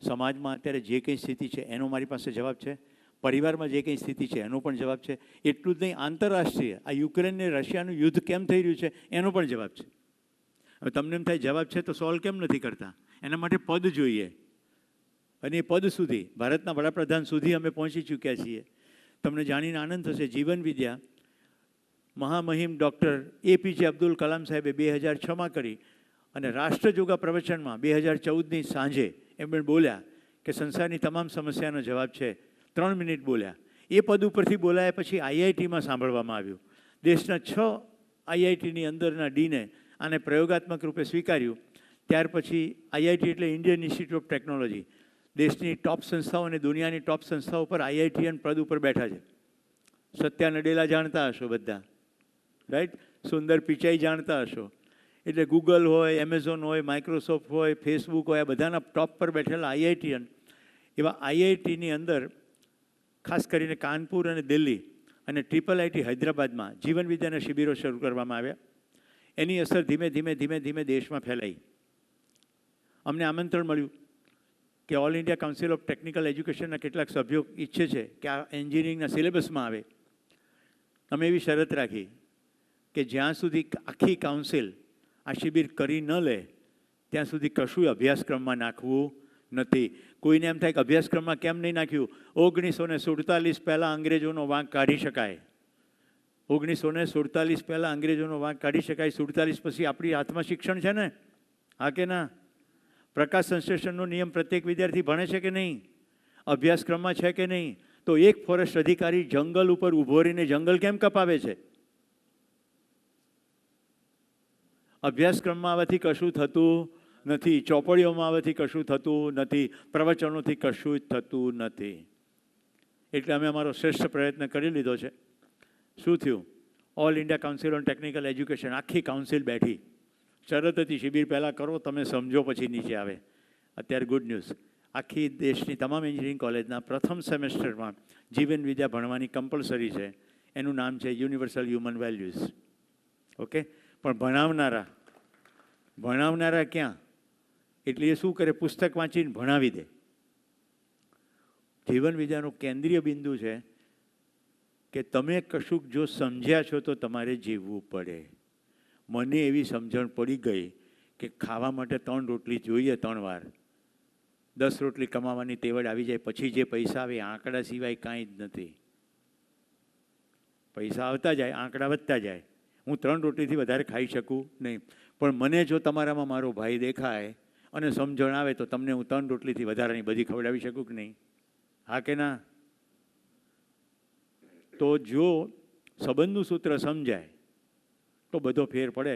સમાજમાં અત્યારે જે કંઈ સ્થિતિ છે એનો મારી પાસે જવાબ છે. પરિવારમાં જે કંઈ સ્થિતિ છે એનો પણ જવાબ છે. એટલું જ નહીં, આંતરરાષ્ટ્રીય આ યુક્રેન ને રશિયાનું યુદ્ધ કેમ થઈ રહ્યું છે એનો પણ જવાબ છે. હવે તમને એમ થાય જવાબ છે તો સોલ્વ કેમ નથી કરતા? એના માટે પદ જોઈએ અને એ પદ સુધી, ભારતના વડાપ્રધાન સુધી અમે પહોંચી ચૂક્યા છીએ. તમને જાણીને આનંદ થશે, જીવન વિદ્યા મહામહિમ ડૉક્ટર APJ અબ્દુલ કલામ સાહેબે 2006માં કરી અને રાષ્ટ્રજોગા પ્રવચનમાં 2014ની સાંજે એમણે બોલ્યા કે સંસારની તમામ સમસ્યાનો જવાબ છે. 3 મિનિટ બોલ્યા. એ પદ ઉપરથી બોલાયા પછી IITમાં સાંભળવામાં આવ્યું. દેશના 6 IITની અંદરના ડીને આને પ્રયોગાત્મક રૂપે સ્વીકાર્યું. ત્યાર પછી આઈઆઈટી એટલે ઇન્ડિયન ઇન્સ્ટિટ્યૂટ ઓફ ટેકનોલોજી. દેશની ટોપ સંસ્થાઓ અને દુનિયાની ટોપ સંસ્થાઓ પર આઈઆઈટીએન પદ ઉપર બેઠા છે. સત્યા નડેલા જાણતા હશો બધા, રાઈટ? સુંદર પિચાઈ જાણતા હશો. એટલે ગૂગલ હોય, એમેઝોન હોય, માઇક્રોસોફ્ટ હોય, ફેસબુક હોય, આ બધાના ટોપ પર બેઠેલા આઈઆઈટીએન. એવા આઈઆઈટીની અંદર ખાસ કરીને કાનપુર અને દિલ્હી અને ટ્રિપલ આઈટી હૈદરાબાદમાં જીવન વિદ્યાના શિબિરો શરૂ કરવામાં આવ્યા. એની અસર ધીમે ધીમે ધીમે ધીમે દેશમાં ફેલાઈ. અમને આમંત્રણ મળ્યું કે all India council of technical એજ્યુકેશનના કેટલાક સભ્યો ઈચ્છે છે કે આ એન્જિનિયરિંગના સિલેબસમાં આવે. અમે એવી શરત રાખી કે જ્યાં સુધી આખી કાઉન્સિલ આ શિબિર કરી ન લે ત્યાં સુધી કશું અભ્યાસક્રમમાં નાખવું નથી. કોઈને એમ થાય કે અભ્યાસક્રમમાં કેમ નહીં નાખ્યું? 1947 પહેલાં અંગ્રેજોનો વાંક કાઢી શકાય. 1947 પહેલાં અંગ્રેજોનો વાંક કાઢી શકાય. 47 પછી આપણી હાથમાં શિક્ષણ છે ને, હા કે ના? પ્રકાશ સંશ્લેષણનો નિયમ પ્રત્યેક વિદ્યાર્થી ભણે છે કે નહીં? અભ્યાસક્રમમાં છે કે નહીં? તો એક ફોરેસ્ટ અધિકારી જંગલ ઉપર ઊભો રહીને જંગલ કેમ કપાવે છે? અભ્યાસક્રમમાં આવવાથી કશું થતું નથી, ચોપડીઓમાં આવવાથી કશું થતું નથી, પ્રવચનોથી કશું જ થતું નથી. એટલે અમે અમારો શ્રેષ્ઠ પ્રયત્ન કરી લીધો છે. શું થયું? All India council on technical education આખી કાઉન્સિલ બેઠી. શરત હતી શિબિર પહેલાં કરો, તમે સમજો પછી નીચે આવે. અત્યારે ગુડ ન્યૂઝ, આખી દેશની તમામ એન્જિનિયરિંગ કોલેજના પ્રથમ સેમેસ્ટરમાં જીવન વિદ્યા ભણવાની કમ્પલસરી છે. એનું નામ છે યુનિવર્સલ હ્યુમન વેલ્યુઝ. ઓકે? પણ ભણાવનારા ક્યાં? એટલે એ શું કરે? પુસ્તક વાંચીને ભણાવી દે. જીવન વિદ્યાનું કેન્દ્રીય બિંદુ છે કે તમે કશુંક જો સમજ્યા છો તો તમારે જીવવું પડે. મને એવી સમજણ પડી ગઈ કે ખાવા માટે 3 રોટલી જોઈએ 3 વાર. 10 રોટલી કમાવાની તેવડ આવી જાય પછી જે પૈસા આવે આંકડા સિવાય કાંઈ જ નથી. પૈસા આવતા જાય, આંકડા વધતા જાય. હું 3 રોટલીથી વધારે ખાઈ શકું નહીં. પણ મને જો તમારામાં મારો ભાઈ દેખાય અને સમજણ આવે તો તમને હું 3 રોટલીથી વધારાની બધી ખવડાવી શકું કે નહીં? હા કે ના? તો જો સંબંધનું સૂત્ર સમજાય તો બધો ફેર પડે.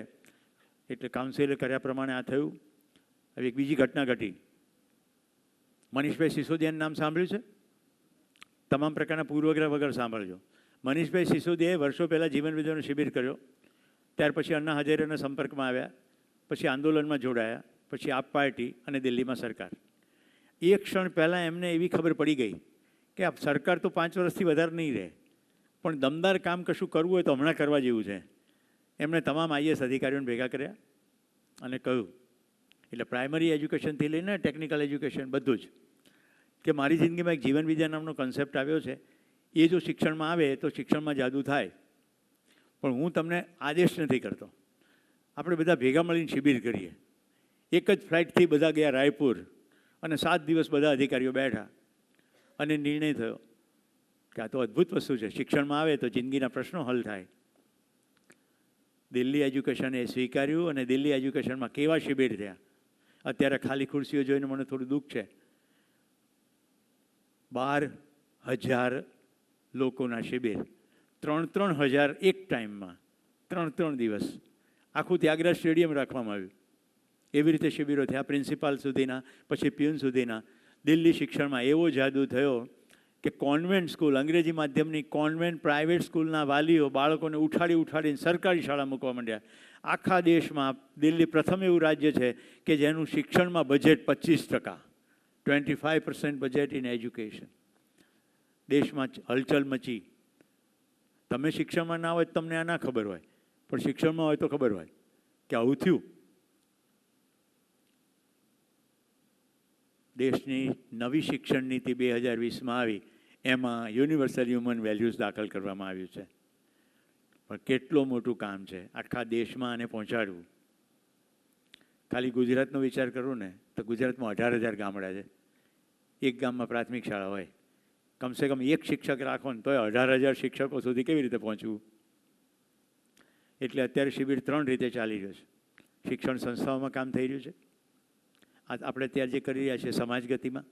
એટલે કાઉન્સિલે કર્યા પ્રમાણે આ થયું. હવે એક બીજી ઘટના ઘટી. મનીષભાઈ સિસોદિયાનું નામ સાંભળ્યું છે? તમામ પ્રકારના પૂર્વગ્રહ વગર સાંભળજો. મનીષભાઈ સિસોદિયાએ વર્ષો પહેલાં જીવન વિદ્યાનો શિબિર કર્યો. ત્યાર પછી અન્ના હજારેના સંપર્કમાં આવ્યા, પછી આંદોલનમાં જોડાયા, પછી આપ પાર્ટી અને દિલ્હીમાં સરકાર. એક ક્ષણ પહેલાં એમને એવી ખબર પડી ગઈ કે આ સરકાર તો 5 વર્ષથી વધારે નહીં રહે, પણ દમદાર કામ કશું કરવું હોય તો હમણાં કરવા જેવું છે. એમણે તમામ આઈએએસ અધિકારીઓને ભેગા કર્યા અને કહ્યું, એટલે પ્રાઇમરી એજ્યુકેશનથી લઈને ટેકનિકલ એજ્યુકેશન બધું જ, કે મારી જિંદગીમાં એક જીવન વિદ્યા નામનો કન્સેપ્ટ આવ્યો છે. એ જો શિક્ષણમાં આવે તો શિક્ષણમાં જાદુ થાય. પણ હું તમને આદેશ નથી કરતો. આપણે બધા ભેગા મળીને શિબિર કરીએ. એક જ ફ્લાઇટથી બધા ગયા રાયપુર અને 7 દિવસ બધા અધિકારીઓ બેઠા અને નિર્ણય થયો કે આ તો અદ્ભુત વસ્તુ છે. શિક્ષણમાં આવે તો જિંદગીના પ્રશ્નો હલ થાય. દિલ્હી એજ્યુકેશને સ્વીકાર્યું અને દિલ્હી એજ્યુકેશનમાં કેવા શિબિર થયા. અત્યારે ખાલી ખુરશીઓ જોઈને મને થોડું દુઃખ છે. 12,000 લોકોના શિબિર, 3,000 એક ટાઈમમાં, 3 દિવસ. આખું ત્યાગરાજ સ્ટેડિયમ રાખવામાં આવ્યું. એવી રીતે શિબિરો થયા, પ્રિન્સિપાલ સુધીના, પછી પ્યુન સુધીના. દિલ્હી શિક્ષણમાં એવો જાદુ થયો કે કોન્વેન્ટ સ્કૂલ, અંગ્રેજી માધ્યમની કોન્વેન્ટ પ્રાઇવેટ સ્કૂલના વાલીઓ બાળકોને ઉઠાડીને સરકારી શાળા મૂકવા માંડ્યા. આખા દેશમાં દિલ્હી પ્રથમ એવું રાજ્ય છે કે જેનું શિક્ષણમાં બજેટ 25%, 25% બજેટ ઇન એજ્યુકેશન. દેશમાં હલચલ મચી. તમે શિક્ષણમાં ના હોય તો તમને આ ના ખબર હોય, પણ શિક્ષણમાં હોય તો ખબર હોય કે આવું થયું. દેશની નવી શિક્ષણ નીતિ 2020માં આવી, એમાં યુનિવર્સલ હ્યુમન વેલ્યુઝ દાખલ કરવામાં આવ્યું છે. પણ કેટલું મોટું કામ છે આખા દેશમાં આને પહોંચાડવું. ખાલી ગુજરાતનો વિચાર કરું ને તો ગુજરાતમાં 18,000 ગામડા છે. એક ગામમાં પ્રાથમિક શાળા હોય. કમસે કમ એક શિક્ષક રાખો ને તોય 18,000 શિક્ષકો સુધી કેવી રીતે પહોંચવું? એટલે અત્યારે શિબિર 3 રીતે ચાલી રહ્યો છે. શિક્ષણ સંસ્થાઓમાં કામ થઈ રહ્યું છે, આપણે અત્યારે જે કરી રહ્યા છીએ સમાજ ગતિમાં,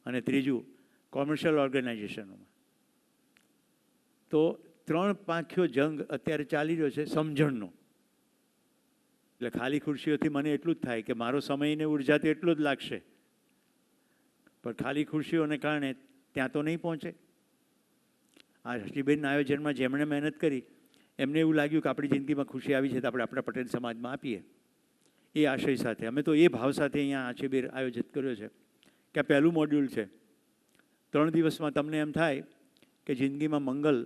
અને ત્રીજું કોમર્શિયલ ઓર્ગેનાઇઝેશનોમાં. તો 3 પાંખીયો જંગ અત્યારે ચાલી રહ્યો છે સમજણનો. એટલે ખાલી ખુરશીઓથી મને એટલું જ થાય કે મારો સમય ને ઉર્જા તો એટલો જ લાગશે, પણ ખાલી ખુરશીઓને કારણે ત્યાં તો નહીં પહોંચે. આ શિબિરના આયોજનમાં જેમણે મહેનત કરી એમને એવું લાગ્યું કે આપણી જિંદગીમાં ખુશી આવી છે તો આપણે આપણા પટેલ સમાજમાં આપીએ. એ આશય સાથે અમે તો એ ભાવ સાથે અહીંયા આ શિબિર આયોજિત કર્યો છે કે આ પહેલું મોડ્યુલ છે. 3 દિવસમાં તમને એમ થાય કે જિંદગીમાં મંગલ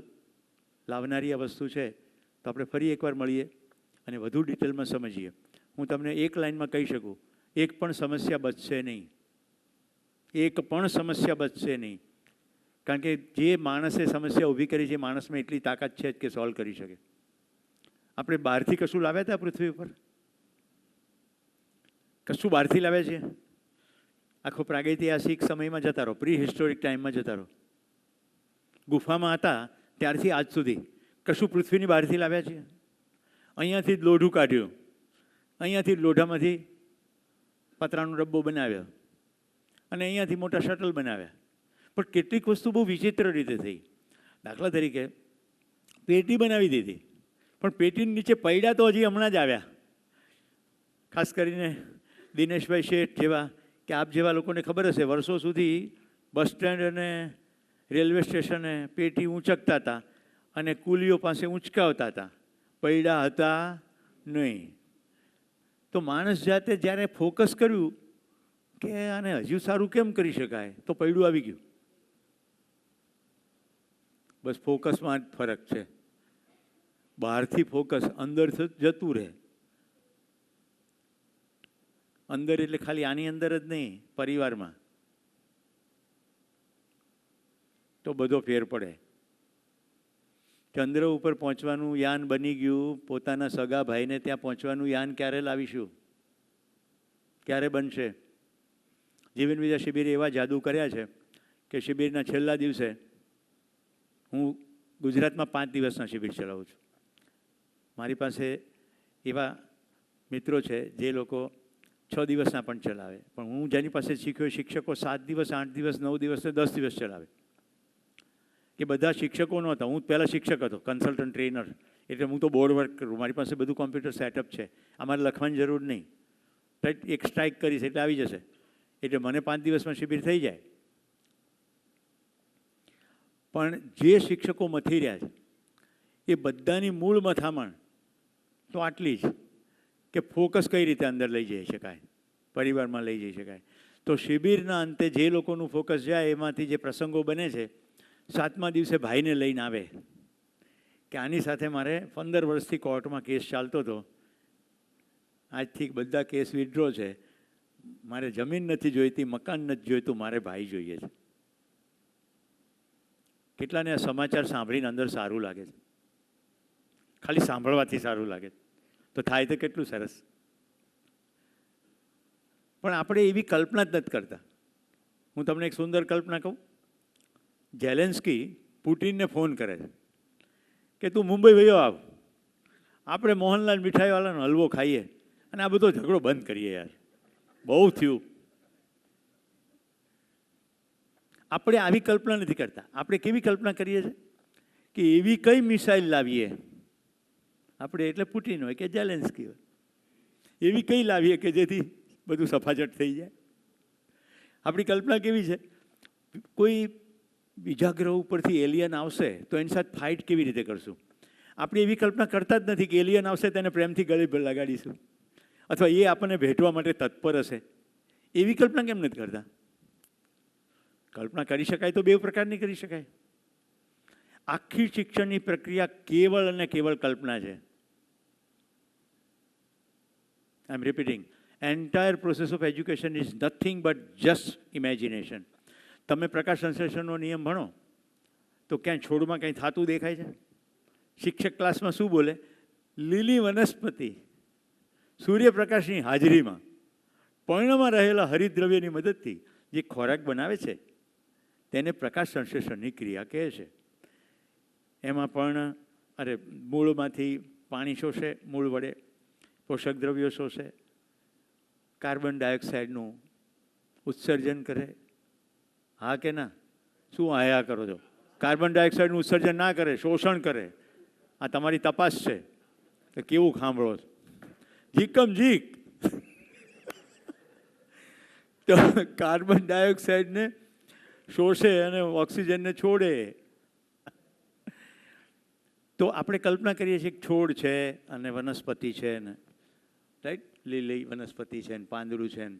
લાવનારી આ વસ્તુ છે, તો આપણે ફરી એકવાર મળીએ અને વધુ ડિટેલમાં સમજીએ. હું તમને એક લાઇનમાં કહી શકું, એક પણ સમસ્યા બચશે નહીં, એક પણ સમસ્યા બચશે નહીં. કારણ કે જે માણસે સમસ્યા ઊભી કરી છે એ માણસમાં એટલી તાકાત છે જ કે સોલ્વ કરી શકે. આપણે બહારથી કશું લાવ્યા હતા પૃથ્વી ઉપર? કશું બહારથી લાવ્યા છીએ? આખો પ્રાગૈતિહાસિક સમયમાં જતા રહો, પ્રી હિસ્ટોરિક ટાઈમમાં જતા રહો. ગુફામાં હતા ત્યારથી આજ સુધી કશું પૃથ્વીની બહારથી લાવ્યા છીએ? અહીંયાથી જ લોઢું કાઢ્યું, અહીંયાથી જ લોઢામાંથી પતરાનો ડબ્બો બનાવ્યો અને અહીંયાથી મોટા શટલ બનાવ્યા. પણ કેટલીક વસ્તુ બહુ વિચિત્ર રીતે થઈ. દાખલા તરીકે પેટી બનાવી દીધી, પણ પેટીની નીચે પૈડા તો હજી હમણાં જ આવ્યા. ખાસ કરીને દિનેશભાઈ શેઠ જેવા કે આપ જેવા લોકોને ખબર હશે, વર્ષો સુધી બસ સ્ટેન્ડ અને રેલવે સ્ટેશને પેટી ઊંચકતા હતા અને કુલીઓ પાસે ઊંચકાવતા હતા, પૈડા હતા નહીં. તો માણસ જાતે જ્યારે ફોકસ કર્યું કે આને હજુ સારું કેમ કરી શકાય, તો પૈડું આવી ગયું. બસ ફોકસમાં જ ફરક છે. બહારથી ફોકસ અંદર જતું રહે. અંદર એટલે ખાલી આની અંદર જ નહીં, પરિવારમાં તો બધો ફેર પડે. ચંદ્ર ઉપર પહોંચવાનું યાન બની ગયું, પોતાના સગા ભાઈને ત્યાં પહોંચવાનું યાન ક્યારે લાવીશું? ક્યારે બનશે? જીવન વિદ્યા શિબિરે એવા જાદુ કર્યા છે કે શિબિરના છેલ્લા દિવસે હું ગુજરાતમાં 5 દિવસના શિબિર ચલાવું છું. મારી પાસે એવા મિત્રો છે જે લોકો 6 દિવસના પણ ચલાવે, પણ હું જેની પાસે શીખ્યો શિક્ષકો 7 દિવસ, 8 દિવસ, 9 દિવસ ને 10 દિવસ ચલાવે. એ બધા શિક્ષકો નહોતા. હું પહેલાં શિક્ષક હતો, કન્સલ્ટન્ટ ટ્રેનર, એટલે હું તો બોર્ડ વર્ક કરું. મારી પાસે બધું કોમ્પ્યુટર સેટઅપ છે, અમારે લખવાની જરૂર નહીં. એક સ્ટ્રાઇક કરીશ એટલે આવી જશે, એટલે મને 5 દિવસમાં શિબિર થઈ જાય. પણ જે શિક્ષકો મથી રહ્યા છે એ બધાની મૂળ મથામણ તો આટલી જ કે ફોકસ કઈ રીતે અંદર લઈ જઈ શકાય, પરિવારમાં લઈ જઈ શકાય. તો શિબિરના અંતે જે લોકોનું ફોકસ જાય એમાંથી જે પ્રસંગો બને છે, 7મા દિવસે ભાઈને લઈને આવે કે આની સાથે મારે 15 વર્ષથી કોર્ટમાં કેસ ચાલતો હતો, આજથી બધા કેસ વિથડ્રો છે, મારે જમીન નથી જોઈતી, મકાન નથી જોઈતું, મારે ભાઈ જોઈએ છે. કેટલાને આ સમાચાર સાંભળીને અંદર સારું લાગે છે, ખાલી સાંભળવાથી સારું લાગે છે, તો થાય તો કેટલું સરસ. પણ આપણે એવી કલ્પના જ નથી કરતા. હું તમને એક સુંદર કલ્પના કહું. ઝેલેન્સ્કી પુટિનને ફોન કરે છે કે તું મુંબઈ વયો આવ, આપણે મોહનલાલ મીઠાઈવાળાનો હલવો ખાઈએ અને આ બધો ઝઘડો બંધ કરીએ. યાર બહુ થયું. આપણે આવી કલ્પના નથી કરતા. આપણે કેવી કલ્પના કરીએ છીએ કે એવી કઈ મિસાઇલ લાવીએ આપણે, એટલે પુટિન હોય કે ઝેલેન્સ્કી હોય, એવી કઈ લાવીએ કે જેથી બધું સફાજટ થઈ જાય. આપણી કલ્પના કેવી છે, કોઈ બીજા ગ્રહ ઉપરથી એલિયન આવશે તો એની સાથે ફાઇટ કેવી રીતે કરશું. આપણે એવી કલ્પના કરતા જ નથી કે એલિયન આવશે તેને પ્રેમથી ગળે લગાડીશું, અથવા એ આપણને ભેટવા માટે તત્પર હશે. એવી કલ્પના કેમ નથી કરતા? કલ્પના કરી શકાય તો 2 પ્રકારની કરી શકાય. આખી શિક્ષણની પ્રક્રિયા કેવળ અને કેવળ કલ્પના છે. I am repeating, entire process of education is nothing but just imagination. તમે પ્રકાશ સંશ્લેષણનો નિયમ ભણો તો ક્યાંય છોડમાં કંઈ થતું દેખાય છે? શિક્ષક ક્લાસમાં શું બોલે? લીલી વનસ્પતિ સૂર્યપ્રકાશની હાજરીમાં પર્ણમાં રહેલા હરિતદ્રવ્યની મદદથી જે ખોરાક બનાવે છે તેને પ્રકાશ સંશ્લેષણની ક્રિયા કહે છે. એમાં પણ મૂળમાંથી પાણી શોષે, મૂળ વડે પોષક દ્રવ્યો શોષે, કાર્બન ડાયોક્સાઇડનું ઉત્સર્જન કરે. હા કે ના? શું આયા કરો છો? કાર્બન ડાયોક્સાઇડનું ઉત્સર્જન ના કરે, શોષણ કરે. આ તમારી તપાસ છે કે કેવું સાંભળો છો. ઝીકમ ઝીક. તો કાર્બન ડાયોક્સાઇડને શોષે અને ઓક્સિજનને છોડે. તો આપણે કલ્પના કરીએ છીએ કે છોડ છે અને વનસ્પતિ છે ને, રાઈટ, લીલી વનસ્પતિ છે ને પાંદડું છે ને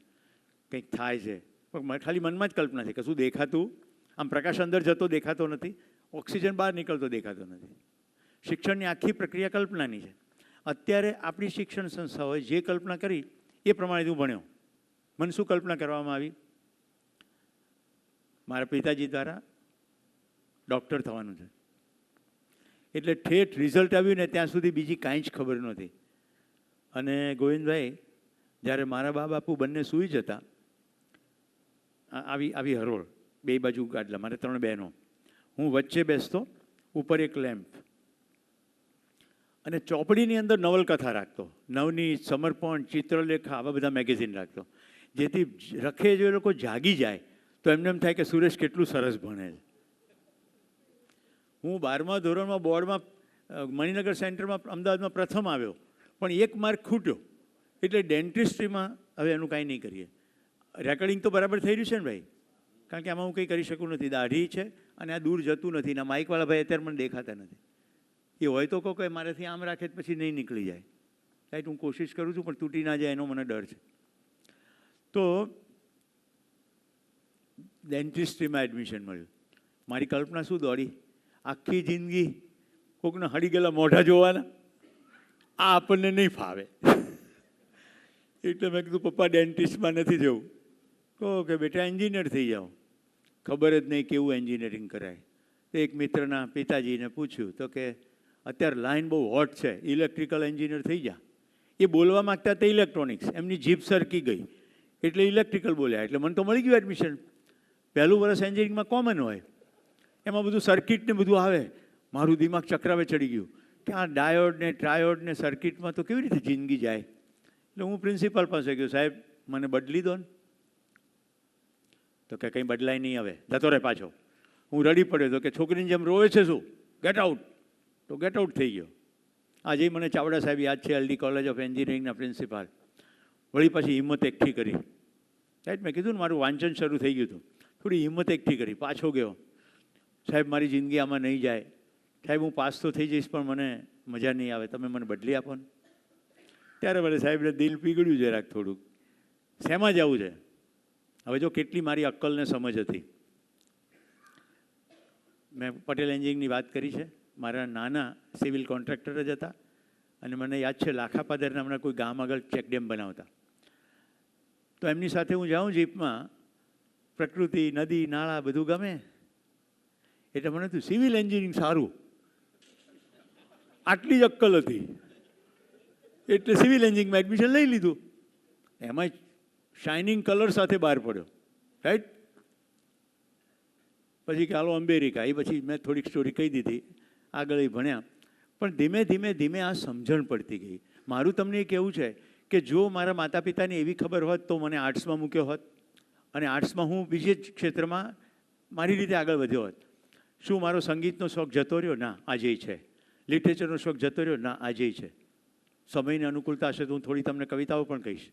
કંઈક થાય છે, પણ ખાલી મનમાં જ કલ્પના છે, કશું દેખાતું, આમ પ્રકાશ અંદર જતો દેખાતો નથી, ઓક્સિજન બહાર નીકળતો દેખાતો નથી. શિક્ષણની આખી પ્રક્રિયા કલ્પનાની છે. અત્યારે આપણી શિક્ષણ સંસ્થાઓએ જે કલ્પના કરી એ પ્રમાણે હું ભણ્યો. મને શું કલ્પના કરવામાં આવી? મારા પિતાજી દ્વારા ડૉક્ટર થવાનું છે. એટલે ઠેઠ રિઝલ્ટ આવ્યું ને ત્યાં સુધી બીજી કાંઈ જ ખબર નહોતી. અને ગોવિંદભાઈ, જ્યારે મારા બા બાપુ બંને સૂઈ જતા, આવી હરોળ, બે બાજુ ગાડલા, મારે 3 બહેનો, હું વચ્ચે બેસતો, ઉપર એક લેમ્પ, અને ચોપડીની અંદર નવલકથા રાખતો, નવનીત, સમર્પણ, ચિત્રલેખા, આવા બધા મેગેઝિન રાખતો, જેથી રખે જો એ લોકો જાગી જાય તો એમને એમ થાય કે સુરેશ કેટલું સરસ ભણે છે. હું 12મા ધોરણમાં બોર્ડમાં મણિનગર સેન્ટરમાં અમદાવાદમાં પ્રથમ આવ્યો, પણ 1 માર્ક ખૂટ્યો. એટલે ડેન્ટિસ્ટ્રીમાં હવે એનું કાંઈ નહીં કરીએ. રેકોર્ડિંગ તો બરાબર થઈ રહ્યું છે ને ભાઈ? કારણ કે આમાં હું કંઈ કરી શકું નથી, દાઢી છે અને આ દૂર જતું નથી. ના માઇકવાળા ભાઈ અત્યારે મને દેખાતા નથી. એ હોય તો કહો કે મારાથી આમ રાખે પછી નહીં નીકળી જાય, રાઈટ. હું કોશિશ કરું છું પણ તૂટી ના જાય એનો મને ડર છે. તો ડેન્ટિસ્ટ્રીમાં એડમિશન મળ્યું. મારી કલ્પના શું દોડી? આખી જિંદગી કોકને હળી ગયેલા મોઢા જોવાના, આ આપણને નહીં ફાવે. એટલે મેં કીધું પપ્પા ડેન્ટિસ્ટમાં નથી જવું. કહો કે બેટા એન્જિનિયર થઈ જાઓ. ખબર જ નહીં કેવું એન્જિનિયરિંગ કરાય. એક મિત્રના પિતાજીને પૂછ્યું તો કે અત્યારે લાઈન બહુ હોટ છે, ઇલેક્ટ્રિકલ એન્જિનિયર થઈ જા. એ બોલવા માગતા હતા ઇલેક્ટ્રોનિક્સ, એમની જીભ સરકી ગઈ એટલે ઇલેક્ટ્રિકલ બોલ્યા. એટલે મને તો મળી ગયું એડમિશન. પહેલું વર્ષ એન્જિનિયરિંગમાં કોમન હોય, એમાં બધું સર્કિટ ને બધું આવે. મારું દિમાગ ચક્રાવે ચડી ગયું કે આ ડાયોડ ને ટ્રાયોડ ને સર્કિટમાં તો કેવી રીતે જિંદગી જાય. એટલે હું પ્રિન્સિપાલ પાસે ગયો, સાહેબ મને બદલી દો ને. તો કે કંઈ બદલાય નહીં, હવે જતો રહે પાછો. હું રડી પડ્યો તો કે છોકરીની જેમ રોવે છે શું, ગેટ આઉટ. તો ગેટ આઉટ થઈ ગયો. આજે મને ચાવડા સાહેબ યાદ છે, LD કોલેજ ઓફ એન્જિનિયરિંગના પ્રિન્સિપાલ. વળી પાછી હિંમત એકઠી કરી, રાઈટ. મેં કીધું ને મારું વાંચન શરૂ થઈ ગયું હતું, થોડી હિંમત એકઠી કરી, પાછો ગયો. સાહેબ મારી જિંદગી આમાં નહીં જાય, સાહેબ હું પાસ તો થઈ જઈશ પણ મને મજા નહીં આવે, તમે મને બદલી આપો ને. ત્યારે વળી સાહેબને દિલ પીગળ્યું જરાક થોડુંક, શેમાં જવું છે. હવે જો કેટલી મારી અક્કલને સમજ હતી. મેં પટેલ એન્જિનિયરિંગની વાત કરી છે. મારા નાના સિવિલ કોન્ટ્રાક્ટર જ હતા અને મને યાદ છે લાખાપાદર નામના કોઈ ગામ આગળ ચેકડેમ બનાવતા. તો એમની સાથે હું જાઉં જીપમાં, પ્રકૃતિ, નદી, નાળા બધું ગમે. એટલે મને તું સિવિલ એન્જિનિયરિંગ સારું, આટલી જ અક્કલ હતી. એટલે સિવિલ એન્જિનિયરિંગમાં એડમિશન લઈ લીધું. એમાં શાઇનિંગ કલર સાથે બહાર પડ્યો, રાઈટ. પછી કે હાલો અમેરિકા, એ પછી મેં થોડીક સ્ટોરી કહી દીધી. આગળ એ ભણ્યા, પણ ધીમે ધીમે ધીમે આ સમજણ પડતી ગઈ. મારું તમને એ કહેવું છે કે જો મારા માતા પિતાને એવી ખબર હોત તો મને આર્ટ્સમાં મૂક્યો હોત અને આર્ટ્સમાં હું બીજે જ ક્ષેત્રમાં મારી રીતે આગળ વધ્યો હોત. શું મારો સંગીતનો શોખ જતો રહ્યો? ના, આજે છે. લિટરેચરનો શોખ જતો રહ્યો? ના, આજે છે. સમયની અનુકૂળતા હશે તો હું થોડી તમને કવિતાઓ પણ કહીશ.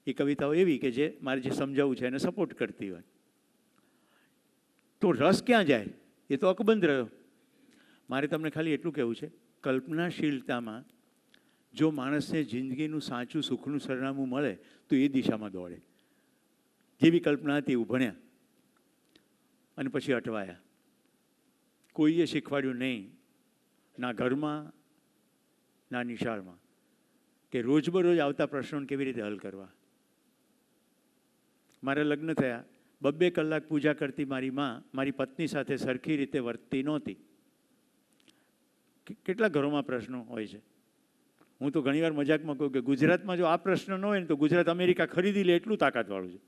એ કવિતાઓ એવી કે જે મારે જે સમજાવવું છે એને સપોર્ટ કરતી હોય. તો રસ ક્યાં જાય? એ તો અકબંધ રહ્યો. મારે તમને ખાલી એટલું કહેવું છે, કલ્પનાશીલતામાં જો માણસને જિંદગીનું સાચું સુખનું સરનામું મળે તો એ દિશામાં દોડે. જેવી કલ્પના હતી એવું ભણ્યા અને પછી અટવાયા. કોઈએ શીખવાડ્યું નહીં, ના ઘરમાં ના નિશાળમાં, કે રોજબરોજ આવતા પ્રશ્નોને કેવી રીતે હલ કરવા. મારા લગ્ન થયા, 2 કલાક પૂજા કરતી મારી માં મારી પત્ની સાથે સરખી રીતે વર્તતી નહોતી. કેટલા ઘરોમાં પ્રશ્નો હોય છે. હું તો ઘણીવાર મજાકમાં કહું કે ગુજરાતમાં જો આ પ્રશ્ન ન હોય ને તો ગુજરાત અમેરિકા ખરીદી લે એટલું તાકાતવાળું છે.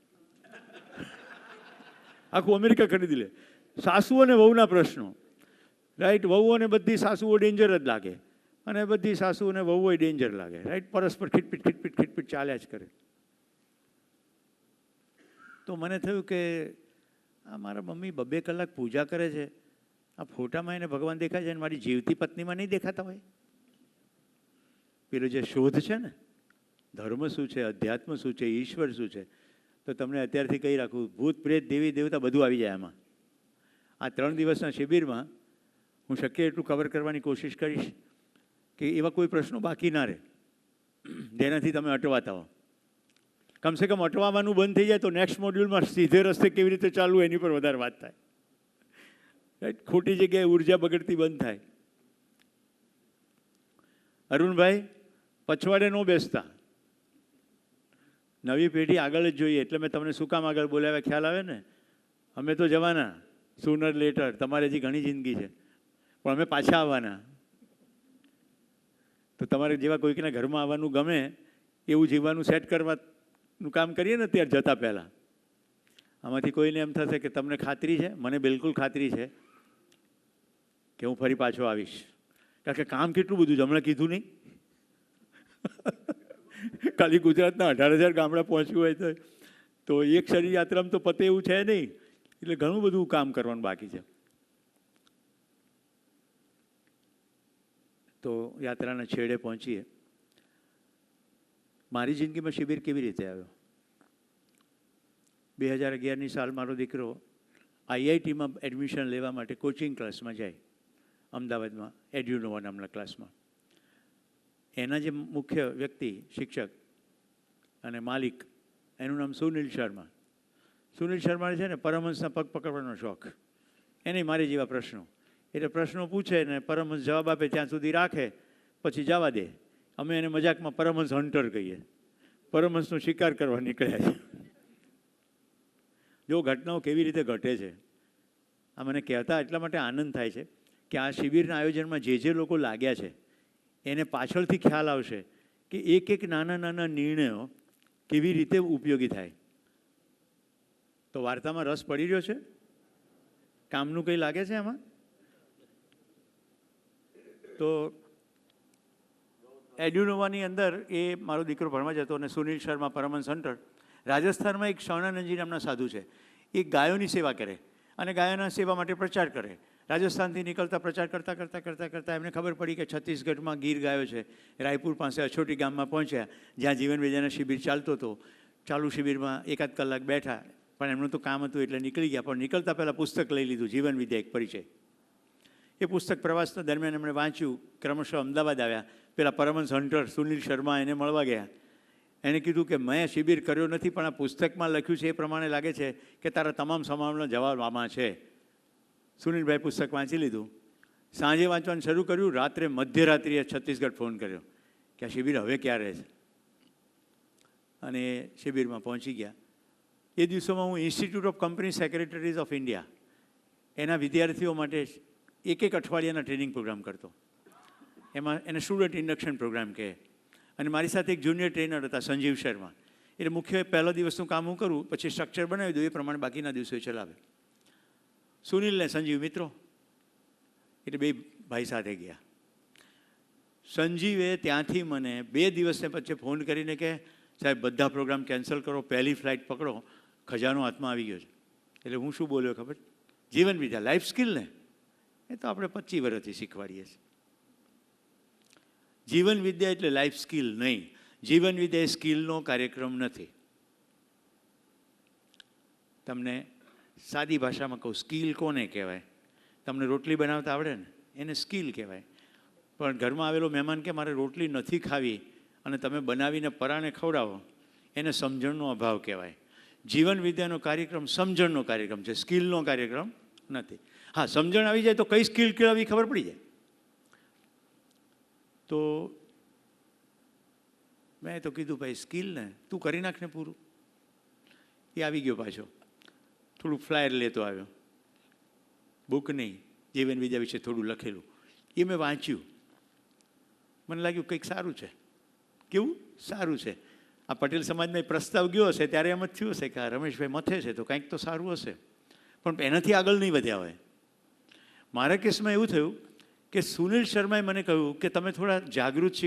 આખું અમેરિકા ખરીદી લે. સાસુ અને વહુના પ્રશ્નો, રાઈટ. વહુઓને બધી સાસુઓ ડેન્જર જ લાગે અને બધી સાસુઓને વહુઓ ડેન્જર લાગે, રાઈટ. પરસ્પર ખીટપીટ ખીટપીટ ખીટપીટ ચાલ્યા જ કરે. તો મને થયું કે આ મારા મમ્મી 2 કલાક પૂજા કરે છે, આ ફોટામાં એને ભગવાન દેખાય છે અને મારી જીવતી પત્નીમાં નહીં દેખાતા હોય. પેલો જે શોધ છે ને, ધર્મ શું છે, અધ્યાત્મ શું છે, ઈશ્વર શું છે, તો તમને અત્યારથી કહી રાખું, ભૂત પ્રેત દેવી દેવતા બધું આવી જાય આમાં. આ 3 દિવસના શિબિરમાં હું શક્ય એટલું કવર કરવાની કોશિશ કરીશ કે એવા કોઈ પ્રશ્નો બાકી ના રહે જેનાથી તમે અટવાતા હો. કમસે કમ અટવાવાનું બંધ થઈ જાય તો નેક્સ્ટ મોડ્યુલમાં સીધે રસ્તે કેવી રીતે ચાલવું એની પર વધારે વાત થાય. રાઈટ, ખોટી જગ્યાએ ઉર્જા બગડતી બંધ થાય. અરુણભાઈ, પછવાડે ન બેસતા, નવી પેઢી આગળ જ જોઈએ. એટલે મેં તમને શું કામ આગળ બોલાવ્યા ખ્યાલ આવે ને. અમે તો જવાના સુનર લેટર, તમારે હજી ઘણી જિંદગી છે, પણ અમે પાછા આવવાના. તો તમારે જેવા કોઈકના ઘરમાં આવવાનું ગમે એવું જીવવાનું સેટ કરવાનું કામ કરીએ ને ત્યારે જતા પહેલાં. આમાંથી કોઈને એમ થશે કે તમને ખાતરી છે? મને બિલકુલ ખાતરી છે કે હું ફરી પાછો આવીશ. કારણ કે કામ કેટલું બધું છે, હમણાં કીધું નહીં. ખાલી ગુજરાતના 18,000 ગામડા પહોંચવું હોય તો એક શરીર યાત્રામાં તો પતે એવું છે નહીં. એટલે ઘણું બધું કામ કરવાનું બાકી છે. તો યાત્રાના છેડે પહોંચીએ. મારી જિંદગીમાં શિબિર કેવી રીતે આવ્યો? 2011ની સાલ મારો દીકરો IITમાં એડમિશન લેવા માટે કોચિંગ ક્લાસમાં જાય, અમદાવાદમાં એડ્યુનોવા નામના ક્લાસમાં. એના જે મુખ્ય વ્યક્તિ, શિક્ષક અને માલિક, એનું નામ સુનિલ શર્મા. સુનિલ શર્માને છે ને પરમહંસના પગ પકડવાનો શોખ. એને મારી જેવા પ્રશ્નો. એટલે પ્રશ્નો પૂછે ને પરમહંસ જવાબ આપે ત્યાં સુધી રાખે, પછી જવા દે. અમે એને મજાકમાં પરમહંસ હન્ટર કહીએ. પરમહંસનો શિકાર કરવા નીકળ્યા છે. જો ઘટનાઓ કેવી રીતે ઘટે છે, આ મને કહેતા એટલા માટે આનંદ થાય છે કે આ શિબિરના આયોજનમાં જે લોકો લાગ્યા છે એને પાછળથી ખ્યાલ આવશે કે એક નાના નાના નિર્ણયો કેવી રીતે ઉપયોગી થાય. તો વાર્તામાં રસ પડી રહ્યો છે? કામનું કંઈ લાગે છે એમાં? તો એડ્યુનોવાની અંદર એ મારો દીકરો ભણવા જતો અને સુનિલ શર્મા પરમહંસ હન્ટર. રાજસ્થાનમાં એક શરણાનંદજી નામના સાધુ છે, એ ગાયોની સેવા કરે અને ગાયોના સેવા માટે પ્રચાર કરે. રાજસ્થાનથી નીકળતા પ્રચાર કરતાં કરતાં કરતાં કરતાં એમને ખબર પડી કે છત્તીસગઢમાં ગીર ગાયો છે. રાયપુર પાસે અછોટી ગામમાં પહોંચ્યા, જ્યાં જીવન વિદ્યાનો શિબિર ચાલતો હતો. ચાલુ શિબિરમાં 1 કલાક બેઠા, પણ એમનું તો કામ હતું એટલે નીકળી ગયા. પણ નીકળતા પહેલાં પુસ્તક લઈ લીધું, જીવન વિદ્યા એક પરિચય. એ પુસ્તક પ્રવાસના દરમિયાન એમણે વાંચ્યું. ક્રમશઃ અમદાવાદ આવ્યા. પેલા પરમહંસ હન્ટર સુનિલ શર્મા એને મળવા ગયા. એણે કીધું કે મેં શિબિર કર્યો નથી, પણ આ પુસ્તકમાં લખ્યું છે એ પ્રમાણે લાગે છે કે તારા તમામ સવાલોના જવાબ આમાં છે. સુનિલભાઈ પુસ્તક વાંચી લીધું. સાંજે વાંચવાનું શરૂ કર્યું. રાત્રે મધ્યરાત્રિએ છત્તીસગઢ ફોન કર્યો કે આ શિબિર હવે ક્યારે છે, અને શિબિરમાં પહોંચી ગયા. એ દિવસોમાં હું institute of company secretaries of India એના વિદ્યાર્થીઓ માટે એક અઠવાડિયાના ટ્રેનિંગ પ્રોગ્રામ કરતો. એમાં એને સ્ટુડન્ટ ઇન્ડક્શન પ્રોગ્રામ કહે. અને મારી સાથે એક જુનિયર ટ્રેનર હતા, સંજીવ શર્મા. એટલે મુખ્ય પહેલો દિવસનું કામ હું કરું, પછી સ્ટ્રક્ચર બનાવી દઉં, એ પ્રમાણે બાકીના દિવસો ચલાવે. સુનિલ ને સંજીવ મિત્રો, એટલે બે ભાઈ સાથે ગયા. સંજીવે ત્યાંથી મને 2 દિવસને પછી ફોન કરીને કે સાહેબ બધા પ્રોગ્રામ કેન્સલ કરો, પહેલી ફ્લાઇટ પકડો, ખજાનો હાથમાં આવી ગયો છે. એટલે હું શું બોલ્યો ખબર? જીવન વિદ્યા, લાઈફ સ્કિલ ને એ તો આપણે 25 વર્ષથી શીખવાડીએ છીએ. જીવન વિદ્યા એટલે લાઈફ સ્કિલ નહીં. જીવન વિદ્યા એ સ્કિલનો કાર્યક્રમ નથી. તમને સાદી ભાષામાં કહું, સ્કિલ કોને કહેવાય? તમને રોટલી બનાવતા આવડે ને, એને સ્કિલ કહેવાય. પણ ઘરમાં આવેલો મહેમાન કે મારે રોટલી નથી ખાવી અને તમે બનાવીને પરાણે ખવડાવો, એને સમજણનો અભાવ કહેવાય. જીવન વિદ્યાનો કાર્યક્રમ સમજણનો કાર્યક્રમ છે, સ્કિલનો કાર્યક્રમ નથી. હા, સમજણ આવી જાય તો કઈ સ્કિલ કેળવવી ખબર પડી જાય. તો મેં તો કીધું ભાઈ સ્કિલ ને તું કરી નાખ ને પૂરું. એ આવી ગયો પાછો, થોડુંક ફ્લાયર લેતો આવ્યો. બુક નહીં, જીવન વિદ્યા વિશે થોડું લખેલું એ મેં વાંચ્યું. મને લાગ્યું કંઈક સારું છે. કેવું સારું છે? આ પટેલ સમાજનો પ્રસ્તાવ ગયો હશે ત્યારે એમ જ થયું હશે કે આ રમેશભાઈ મથે છે તો કંઈક તો સારું હશે, પણ એનાથી આગળ નહીં વધ્યા હોય. મારા કેસમાં એવું થયું કે સુનિલ શર્માએ મને કહ્યું કે તમે થોડા જાગૃત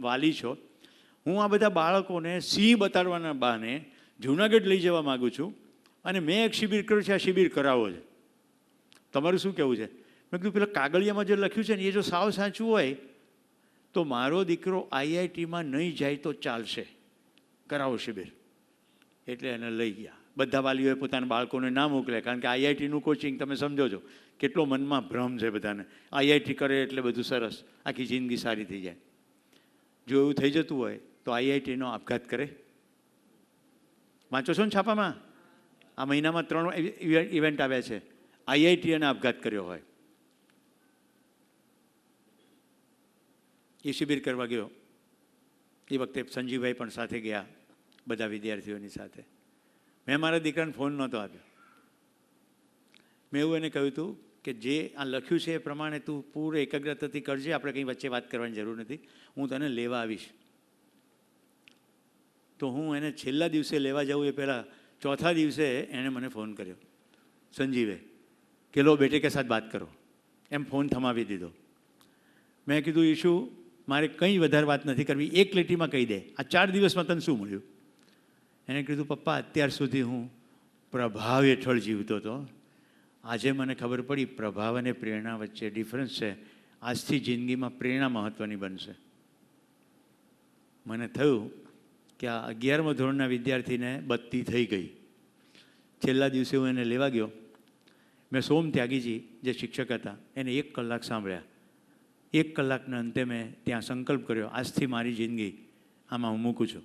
વાલી છો, હું આ બધા બાળકોને સિંહ બતાડવાના બહાને જૂનાગઢ લઈ જવા માગું છું અને મેં એક શિબિર કર્યું છે, આ શિબિર કરાવો છે. તમારું શું કહેવું છે? મેં કીધું પેલા કાગળિયામાં જે લખ્યું છે ને એ જો સાવ સાચું હોય તો મારો દીકરો IITમાં નહીં જાય તો ચાલશે. કરાવો શિબિર. એટલે એને લઈ ગયા. બધા વાલીઓએ પોતાના બાળકોને ના મોકલે, કારણ કે આઈઆઈટીનું કોચિંગ તમે સમજો છો કેટલો મનમાં ભ્રમ છે બધાને. આઈઆઈટી કરે એટલે બધું સરસ, આખી જિંદગી સારી થઈ જાય. જો એવું થઈ જતું હોય તો આઈઆઈટીનો આપઘાત કરે. વાંચો છો ને છાપામાં? આ મહિનામાં 3 ઇવેન્ટ આવ્યા છે. આઈઆઈટી અને આપઘાત કર્યો હોય. એ શિબિર કરવા ગયો. એ વખતે સંજીવભાઈ પણ સાથે ગયા, બધા વિદ્યાર્થીઓની સાથે. મેં મારા દીકરાને ફોન નહોતો આપ્યો. મેં એવું એને કહ્યું હતું કે જે આ લખ્યું છે એ પ્રમાણે તું પૂરે એકાગ્રતાથી કરજે, આપણે કંઈ વચ્ચે વાત કરવાની જરૂર નથી, હું તને લેવા આવીશ. તો હું એને છેલ્લા દિવસે લેવા જાઉં એ પહેલાં ચોથા દિવસે એણે મને ફોન કર્યો, સંજીવે કે લો બેટે કે સાથ બાત કરો. એમ ફોન થમાવી દીધો. મેં કીધું ઈશુ મારે કંઈ વધારે વાત નથી કરવી, એક લીટીમાં કહી દે આ 4 દિવસમાં તને શું મળ્યું. એણે કીધું પપ્પા અત્યાર સુધી હું પ્રભાવ હેઠળ જીવતો હતો, આજે મને ખબર પડી પ્રભાવ અને પ્રેરણા વચ્ચે ડિફરન્સ છે. આજથી જિંદગીમાં પ્રેરણા મહત્ત્વની બનશે. મને થયું કે આ 11મા ધોરણના વિદ્યાર્થીને બત્તી થઈ ગઈ. છેલ્લા દિવસે હું એને લેવા ગયો. મેં સોમ ત્યાગીજી જે શિક્ષક હતા એને 1 કલાક સાંભળ્યા. 1 કલાકના અંતે મેં ત્યાં સંકલ્પ કર્યો, આજથી મારી જિંદગી આમાં હું મૂકું છું.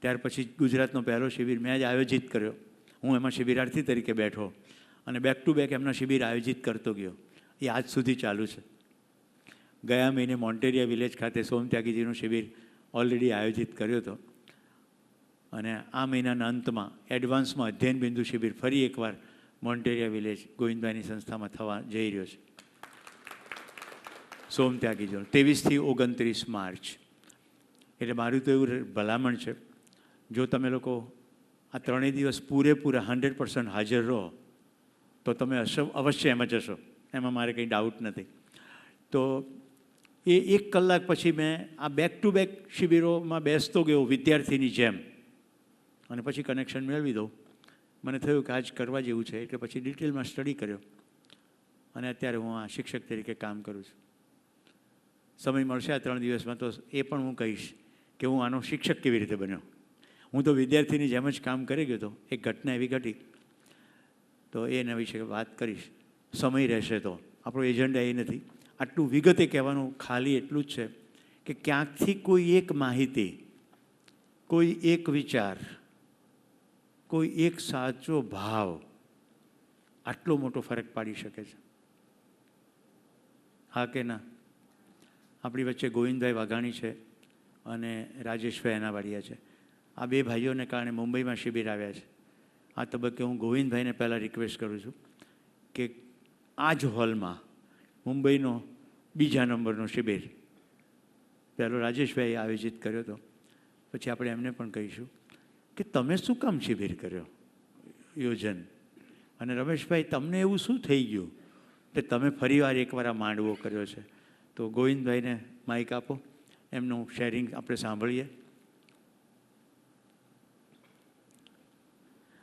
ત્યાર પછી ગુજરાતનો પહેલો શિબિર મેં જ આયોજિત કર્યો. હું એમાં શિબિરાર્થી તરીકે બેઠો અને બેક ટુ બેક એમના શિબિર આયોજિત કરતો ગયો. એ આજ સુધી ચાલુ છે. ગયા મહિને મોન્ટેરિયા વિલેજ ખાતે સોમ ત્યાગીજીનું શિબિર ઓલરેડી આયોજિત કર્યો હતો અને આ મહિનાના અંતમાં એડવાન્સમાં અધ્યયન બિંદુ શિબિર ફરી એકવાર મોન્ટેરિયા વિલેજ ગોવિંદભાઈની સંસ્થામાં થવા જઈ રહ્યો છે. સોમ ત્યાગીજીનો 23 થી 29 માર્ચ. એટલે મારું તો એવું ભલામણ છે, જો તમે લોકો આ 3 દિવસ પૂરેપૂરા 100% હાજર રહો તો તમે અવશ્ય એમ જશો, એમાં મારે કંઈ ડાઉટ નથી. તો એ 1 કલાક પછી મેં આ બેક ટુ બેક શિબિરોમાં બેસતો ગયો વિદ્યાર્થીની જેમ અને પછી કનેક્શન મેળવી દઉં. મને થયું કે આજ કરવા જેવું છે, એટલે પછી ડિટેલમાં સ્ટડી કર્યો અને અત્યારે હું આ શિક્ષક તરીકે કામ કરું છું. સમય મળશે આ 3 દિવસમાં તો એ પણ હું કહીશ કે હું આનો શિક્ષક કેવી રીતે બન્યો. હું તો વિદ્યાર્થીની જેમ જ કામ કરી ગયો હતો. એક ઘટના એવી ઘટી તો એના વિશે વાત કરીશ, સમય રહેશે તો. આપણો એજન્ડા એ નથી. આટલું વિગતે કહેવાનું ખાલી એટલું જ છે કે ક્યાંકથી કોઈ એક માહિતી, કોઈ એક વિચાર, કોઈ એક સાચો ભાવ આટલો મોટો ફરક પાડી શકે છે. હા કે ના? આપણી વચ્ચે ગોવિંદભાઈ વાઘાણી છે અને રાજેશભાઈ એનાવાડિયા છે. આ 2 ભાઈઓને કારણે મુંબઈમાં શિબિર આવ્યા છે. આ તબક્કે હું ગોવિંદભાઈને પહેલાં રિક્વેસ્ટ કરું છું કે આ જ હોલમાં મુંબઈનો 2જા નંબરનો શિબિર પહેલો રાજેશભાઈએ આયોજિત કર્યો હતો. પછી આપણે એમને પણ કહીશું કે તમે શું કામ શિબિર કર્યો યોજન, અને રમેશભાઈ તમને એવું શું થઈ ગયું કે તમે ફરીવાર એકવાર આ માંડવો કર્યો છે. તો ગોવિંદભાઈને માઇક આપો, એમનું શેરિંગ આપણે સાંભળીએ.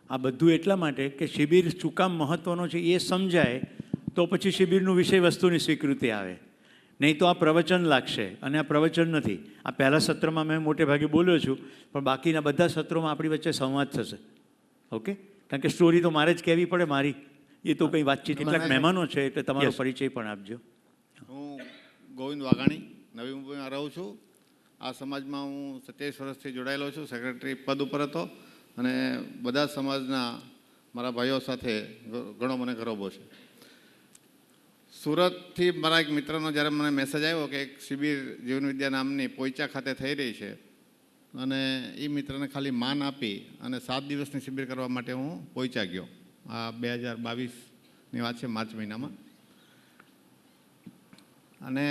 આ બધું એટલા માટે કે શિબિર શું કામ મહત્ત્વનો છે એ સમજાય તો પછી શિબિરનું વિષય વસ્તુની સ્વીકૃતિ આવે. નહીં તો આ પ્રવચન લાગશે, અને આ પ્રવચન નથી. આ પહેલા સત્રમાં મેં મોટે ભાગે બોલ્યો છું, પણ બાકીના બધા સત્રોમાં આપણી વચ્ચે સંવાદ થશે. ઓકે? કારણ કે સ્ટોરી તો મારે જ કહેવી પડે મારી, એ તો કંઈ વાતચીત. કેટલાક મહેમાનો છે એટલે તમારો પરિચય પણ આપજો. હું ગોવિંદ વાઘાણી નવી મુંબઈમાં રહું છું. આ સમાજમાં હું 27 વર્ષથી જોડાયેલો છું, સેક્રેટરી પદ ઉપર હતો અને બધા સમાજના મારા ભાઈઓ સાથે ઘણો મને ગૌરવ છે. સુરતથી મારા એક મિત્રનો જ્યારે મને મેસેજ આવ્યો કે એક શિબિર જીવન વિદ્યા નામની પોઈચા ખાતે થઈ રહી છે અને એ મિત્રને ખાલી માન આપી અને 7 દિવસની શિબિર કરવા માટે હું પોઈચા ગયો. આ 2022ની વાત છે, માર્ચ મહિનામાં. અને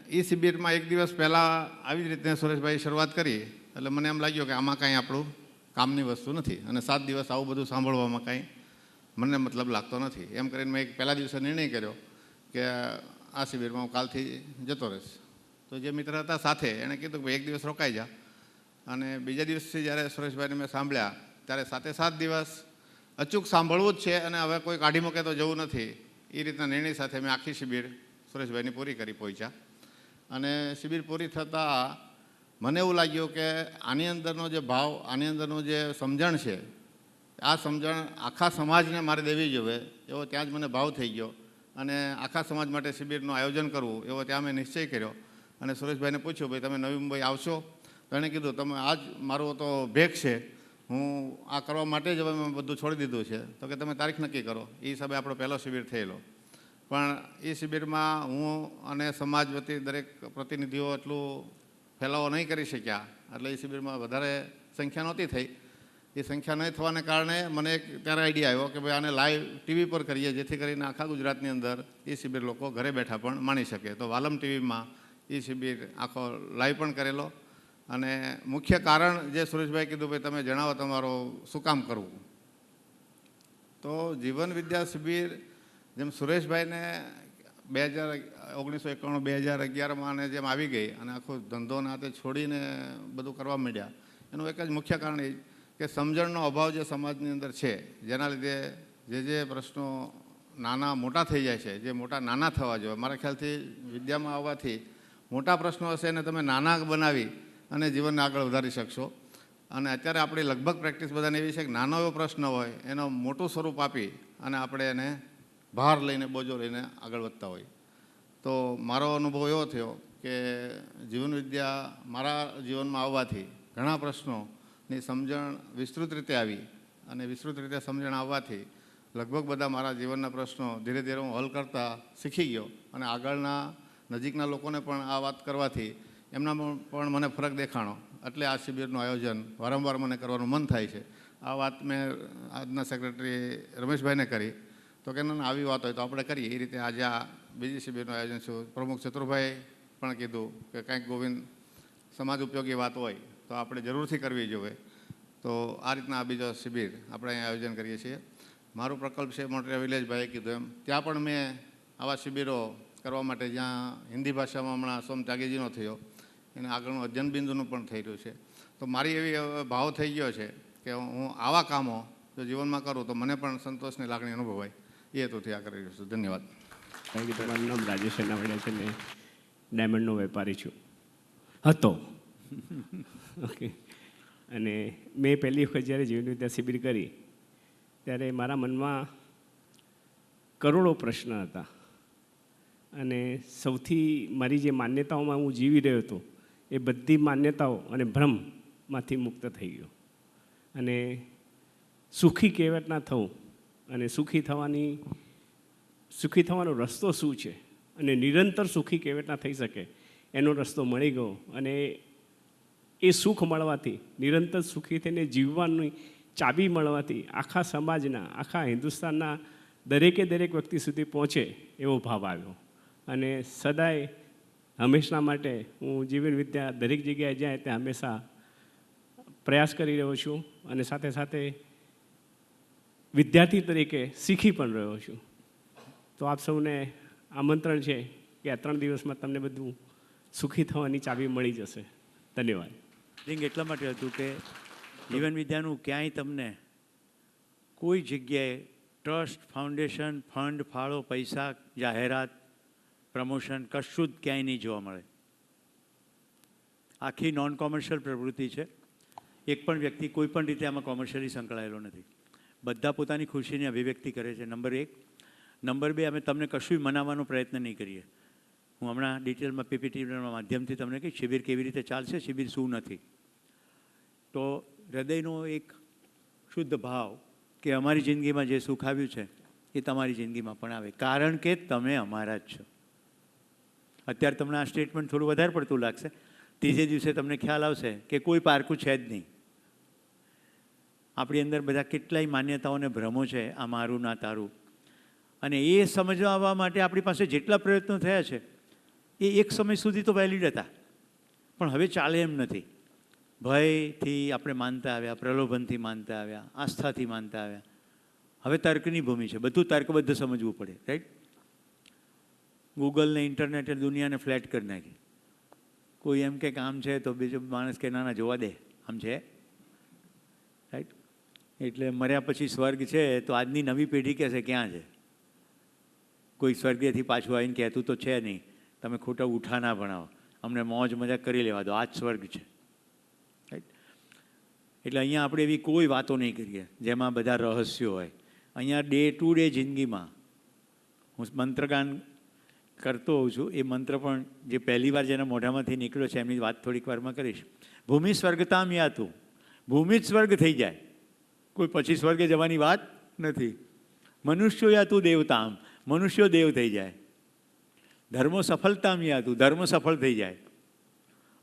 એ શિબિરમાં 1 દિવસ પહેલાં આવી જ રીતે સુરેશભાઈ શરૂઆત કરી એટલે મને એમ લાગ્યું કે આમાં કાંઈ આપણું કામની વસ્તુ નથી અને 7 દિવસ આવું બધું સાંભળવામાં કાંઈ મને મતલબ લાગતો નથી. એમ કરીને મેં એક પહેલા દિવસે નિર્ણય કર્યો કે આ શિબિરમાં હું કાલથી જતો રહીશ. તો જે મિત્ર હતા સાથે એણે કીધું કે 1 દિવસ રોકાઈ જા. અને બીજા દિવસથી જ્યારે સુરેશભાઈને મેં સાંભળ્યા ત્યારે 7 દિવસ અચૂક સાંભળવું જ છે અને હવે કોઈ કાઢી મૂકે તો જવું નથી, એ રીતના નિર્ણય સાથે મેં આખી શિબિર સુરેશભાઈની પૂરી કરી પહોંચ્યા. અને શિબિર પૂરી થતાં મને એવું લાગ્યું કે આની અંદરનો જે ભાવ, આની અંદરનું જે સમજણ છે, આ સમજણ આખા સમાજને મારે દેવી જોઈએ એવો ત્યાં જ મને ભાવ થઈ ગયો અને આખા સમાજ માટે શિબિરનું આયોજન કરવું એવો ત્યાં મેં નિશ્ચય કર્યો. અને સુરેશભાઈને પૂછ્યું, ભાઈ તમે નવી મુંબઈ આવશો? તો એણે કીધું, તમે આજ મારો તો ભેગ છે, હું આ કરવા માટે જ હવે મેં બધું છોડી દીધું છે, તો કે તમે તારીખ નક્કી કરો. એ હિસાબે આપણો પહેલો શિબિર થયેલો. પણ એ શિબિરમાં હું અને સમાજ વતી દરેક પ્રતિનિધિઓ એટલું ફેલાવો નહીં કરી શક્યા, એટલે એ શિબિરમાં વધારે સંખ્યા નહોતી થઈ. એ સંખ્યા નહીં થવાને કારણે મને એક ત્યારે આઈડિયા આવ્યો કે ભાઈ આને લાઈવ ટીવી પર કરીએ, જેથી કરીને આખા ગુજરાતની અંદર એ શિબિર લોકો ઘરે બેઠા પણ માણી શકે. તો વાલમ ટીવીમાં એ શિબિર આખો લાઈવ પણ કરેલો. અને મુખ્ય કારણ જે સુરેશભાઈ કીધું, ભાઈ તમે જણાવો તમારો શું કામ કરવું. તો જીવન વિદ્યા શિબિર જેમ સુરેશભાઈને 1991 2011માં ને જેમ આવી ગઈ અને આખો ધંધો નાતે છોડીને બધું કરવા માંડ્યા, એનું એક જ મુખ્ય કારણ એ કે સમજણનો અભાવ જે સમાજની અંદર છે, જેના લીધે જે પ્રશ્નો નાના મોટા થઈ જાય છે, જે મોટા નાના થવા જોઈએ. મારા ખ્યાલથી વિદ્યામાં આવવાથી મોટા પ્રશ્નો હશે એને તમે નાના બનાવી અને જીવનને આગળ વધારી શકશો. અને અત્યારે આપણી લગભગ પ્રેક્ટિસ બધાને એવી છે કે નાનો એવો પ્રશ્ન હોય એનો મોટું સ્વરૂપ આપી અને આપણે એને ભાર લઈને, બોજો લઈને આગળ વધતા હોય. તો મારો અનુભવ એવો થયો કે જીવન વિદ્યા મારા જીવનમાં આવવાથી ઘણા પ્રશ્નોની સમજણ વિસ્તૃત રીતે આવી અને વિસ્તૃત રીતે સમજણ આવવાથી લગભગ બધા મારા જીવનના પ્રશ્નો ધીરે ધીરે હું હલ કરતા શીખી ગયો. અને આગળના નજીકના લોકોને પણ આ વાત કરવાથી એમનામાં પણ મને ફરક દેખાણો. એટલે આ શિબિરનું આયોજન વારંવાર મને કરવાનું મન થાય છે. આ વાત મેં આજના સેક્રેટરી રમેશભાઈને કરી, તો કે ના આવી વાત હોય તો આપણે કરીએ. એ રીતે આજે આ બીજી શિબિરનું આયોજન છે. પ્રમુખ ચતુરભાઈ પણ કીધું કે કંઈક ગોવિંદ સમાજ ઉપયોગી વાત હોય તો આપણે જરૂરથી કરવી જોઈએ. તો આ રીતના આ બીજો શિબિર આપણે અહીં આયોજન કરીએ છીએ. મારો પ્રકલ્પ છે મોટેરા વિલેજભાઈએ કીધું એમ, ત્યાં પણ મેં આવા શિબિરો કરવા માટે, જ્યાં હિન્દી ભાષામાં હમણાં સોમ ત્યાગીજીનો થયો, એને આગળનું અધ્યયન બિંદુનું પણ થઈ રહ્યું છે. તો મારી એવી ભાવ થઈ ગયો છે કે હું આવા કામો જો જીવનમાં કરું તો મને પણ સંતોષની લાગણી અનુભવાય. એ હેતુથી આ કરી રહ્યો છું. ધન્યવાદ. તમારું નામ રાજેશ નાવડિયા છે ને ડાયમંડનો વેપારી છું હતો. ઓકે. અને મેં પહેલી વખત જ્યારે જીવન વિદ્યા શિબિર કરી ત્યારે મારા મનમાં કરોડો પ્રશ્ન હતા. અને સૌથી મારી જે માન્યતાઓમાં હું જીવી રહ્યો હતો એ બધી માન્યતાઓ અને ભ્રમમાંથી મુક્ત થઈ ગયો. અને સુખી કેવી રીતના થવું અને સુખી થવાનો રસ્તો શું છે અને નિરંતર સુખી કેવી રીતના થઈ શકે એનો રસ્તો મળી ગયો. અને એ સુખ મળવાથી, નિરંતર સુખી થઈને જીવવાની ચાબી મળવાથી આખા સમાજના, આખા હિન્દુસ્તાનના દરેકે દરેક વ્યક્તિ સુધી પહોંચે એવો ભાવ આવ્યો. અને સદાય હંમેશા માટે હું જીવન વિદ્યા દરેક જગ્યાએ જાય ત્યાં હંમેશા પ્રયાસ કરી રહ્યો છું. અને સાથે સાથે વિદ્યાર્થી તરીકે શીખી પણ રહ્યો છું. તો આપ સૌને આમંત્રણ છે કે આ 3 દિવસમાં તમને બધું સુખી થવાની ચાબી મળી જશે. ધન્યવાદ. લિંગ એટલા માટે હતું કે જીવન વિદ્યાનું ક્યાંય તમને કોઈ જગ્યાએ ટ્રસ્ટ, ફાઉન્ડેશન, ફંડ, ફાળો, પૈસા, જાહેરાત, પ્રમોશન કશું જ ક્યાંય નહીં જોવા મળે. આખી નોન કોમર્શિયલ પ્રવૃત્તિ છે. એક પણ વ્યક્તિ કોઈ પણ રીતે આમાં કોમર્શિયલી સંકળાયેલો નથી. બધા પોતાની ખુશીની અભિવ્યક્તિ કરે છે. નંબર 1. નંબર 2, અમે તમને કશું મનાવવાનો પ્રયત્ન નહીં કરીએ. હું હમણાં ડિટેલમાં પીપીટીના માધ્યમથી તમને કહીશ શિબિર કેવી રીતે ચાલશે, શિબિર શું નથી. તો હૃદયનો એક શુદ્ધ ભાવ કે અમારી જિંદગીમાં જે સુખ આવ્યું છે એ તમારી જિંદગીમાં પણ આવે, કારણ કે તમે અમારા જ છો. અત્યારે તમને આ સ્ટેટમેન્ટ થોડું વધારે પડતું લાગશે. ત્રીજે દિવસે તમને ખ્યાલ આવશે કે કોઈ પારકું છે જ નહીં. આપણી અંદર બધા કેટલાય માન્યતાઓ અને ભ્રમો છે, આ મારું ના તારું. અને એ સમજવા માટે આપણી પાસે જેટલા પ્રયત્નો થયા છે એ એક સમય સુધી તો વેલિડ હતા, પણ હવે ચાલે એમ નથી. ભયથી આપણે માનતા આવ્યા, પ્રલોભનથી માનતા આવ્યા, આસ્થાથી માનતા આવ્યા. હવે તર્કની ભૂમિ છે, બધું તર્કબદ્ધ સમજવું પડે. રાઈટ? ગૂગલને, ઇન્ટરનેટે દુનિયાને ફ્લેટ કરી નાખી. કોઈ એમ કે આમ છે તો બીજો માણસ કે ના જોવા દે, આમ છે. રાઈટ? એટલે મર્યા પછી સ્વર્ગ છે તો આજની નવી પેઢી કહેશે ક્યાં છે. કોઈ સ્વર્ગીયથી પાછું આવીને કહેતું તો છે નહીં, તમે ખોટા ઉઠા ના ભણાવો, અમને મોજ મજા કરી લેવા દો, આ જ સ્વર્ગ છે. એટલે અહીંયા આપણે એવી કોઈ વાતો નહીં કરીએ જેમાં બધા રહસ્યો હોય. અહીંયા ડે ટુ ડે જિંદગીમાં હું મંત્રગાન કરતો હોઉં છું. એ મંત્ર પણ જે પહેલી વાર જેના મોઢામાંથી નીકળ્યો છે એમની વાત થોડીક વારમાં કરીશ. ભૂમિ સ્વર્ગતામ યાતું, ભૂમિ જ સ્વર્ગ થઈ જાય, કોઈ પછી સ્વર્ગે જવાની વાત નથી. મનુષ્યો યાતું દેવતામ, મનુષ્યો દેવ થઈ જાય. ધર્મો સફળતામ યાતું, ધર્મ સફળ થઈ જાય.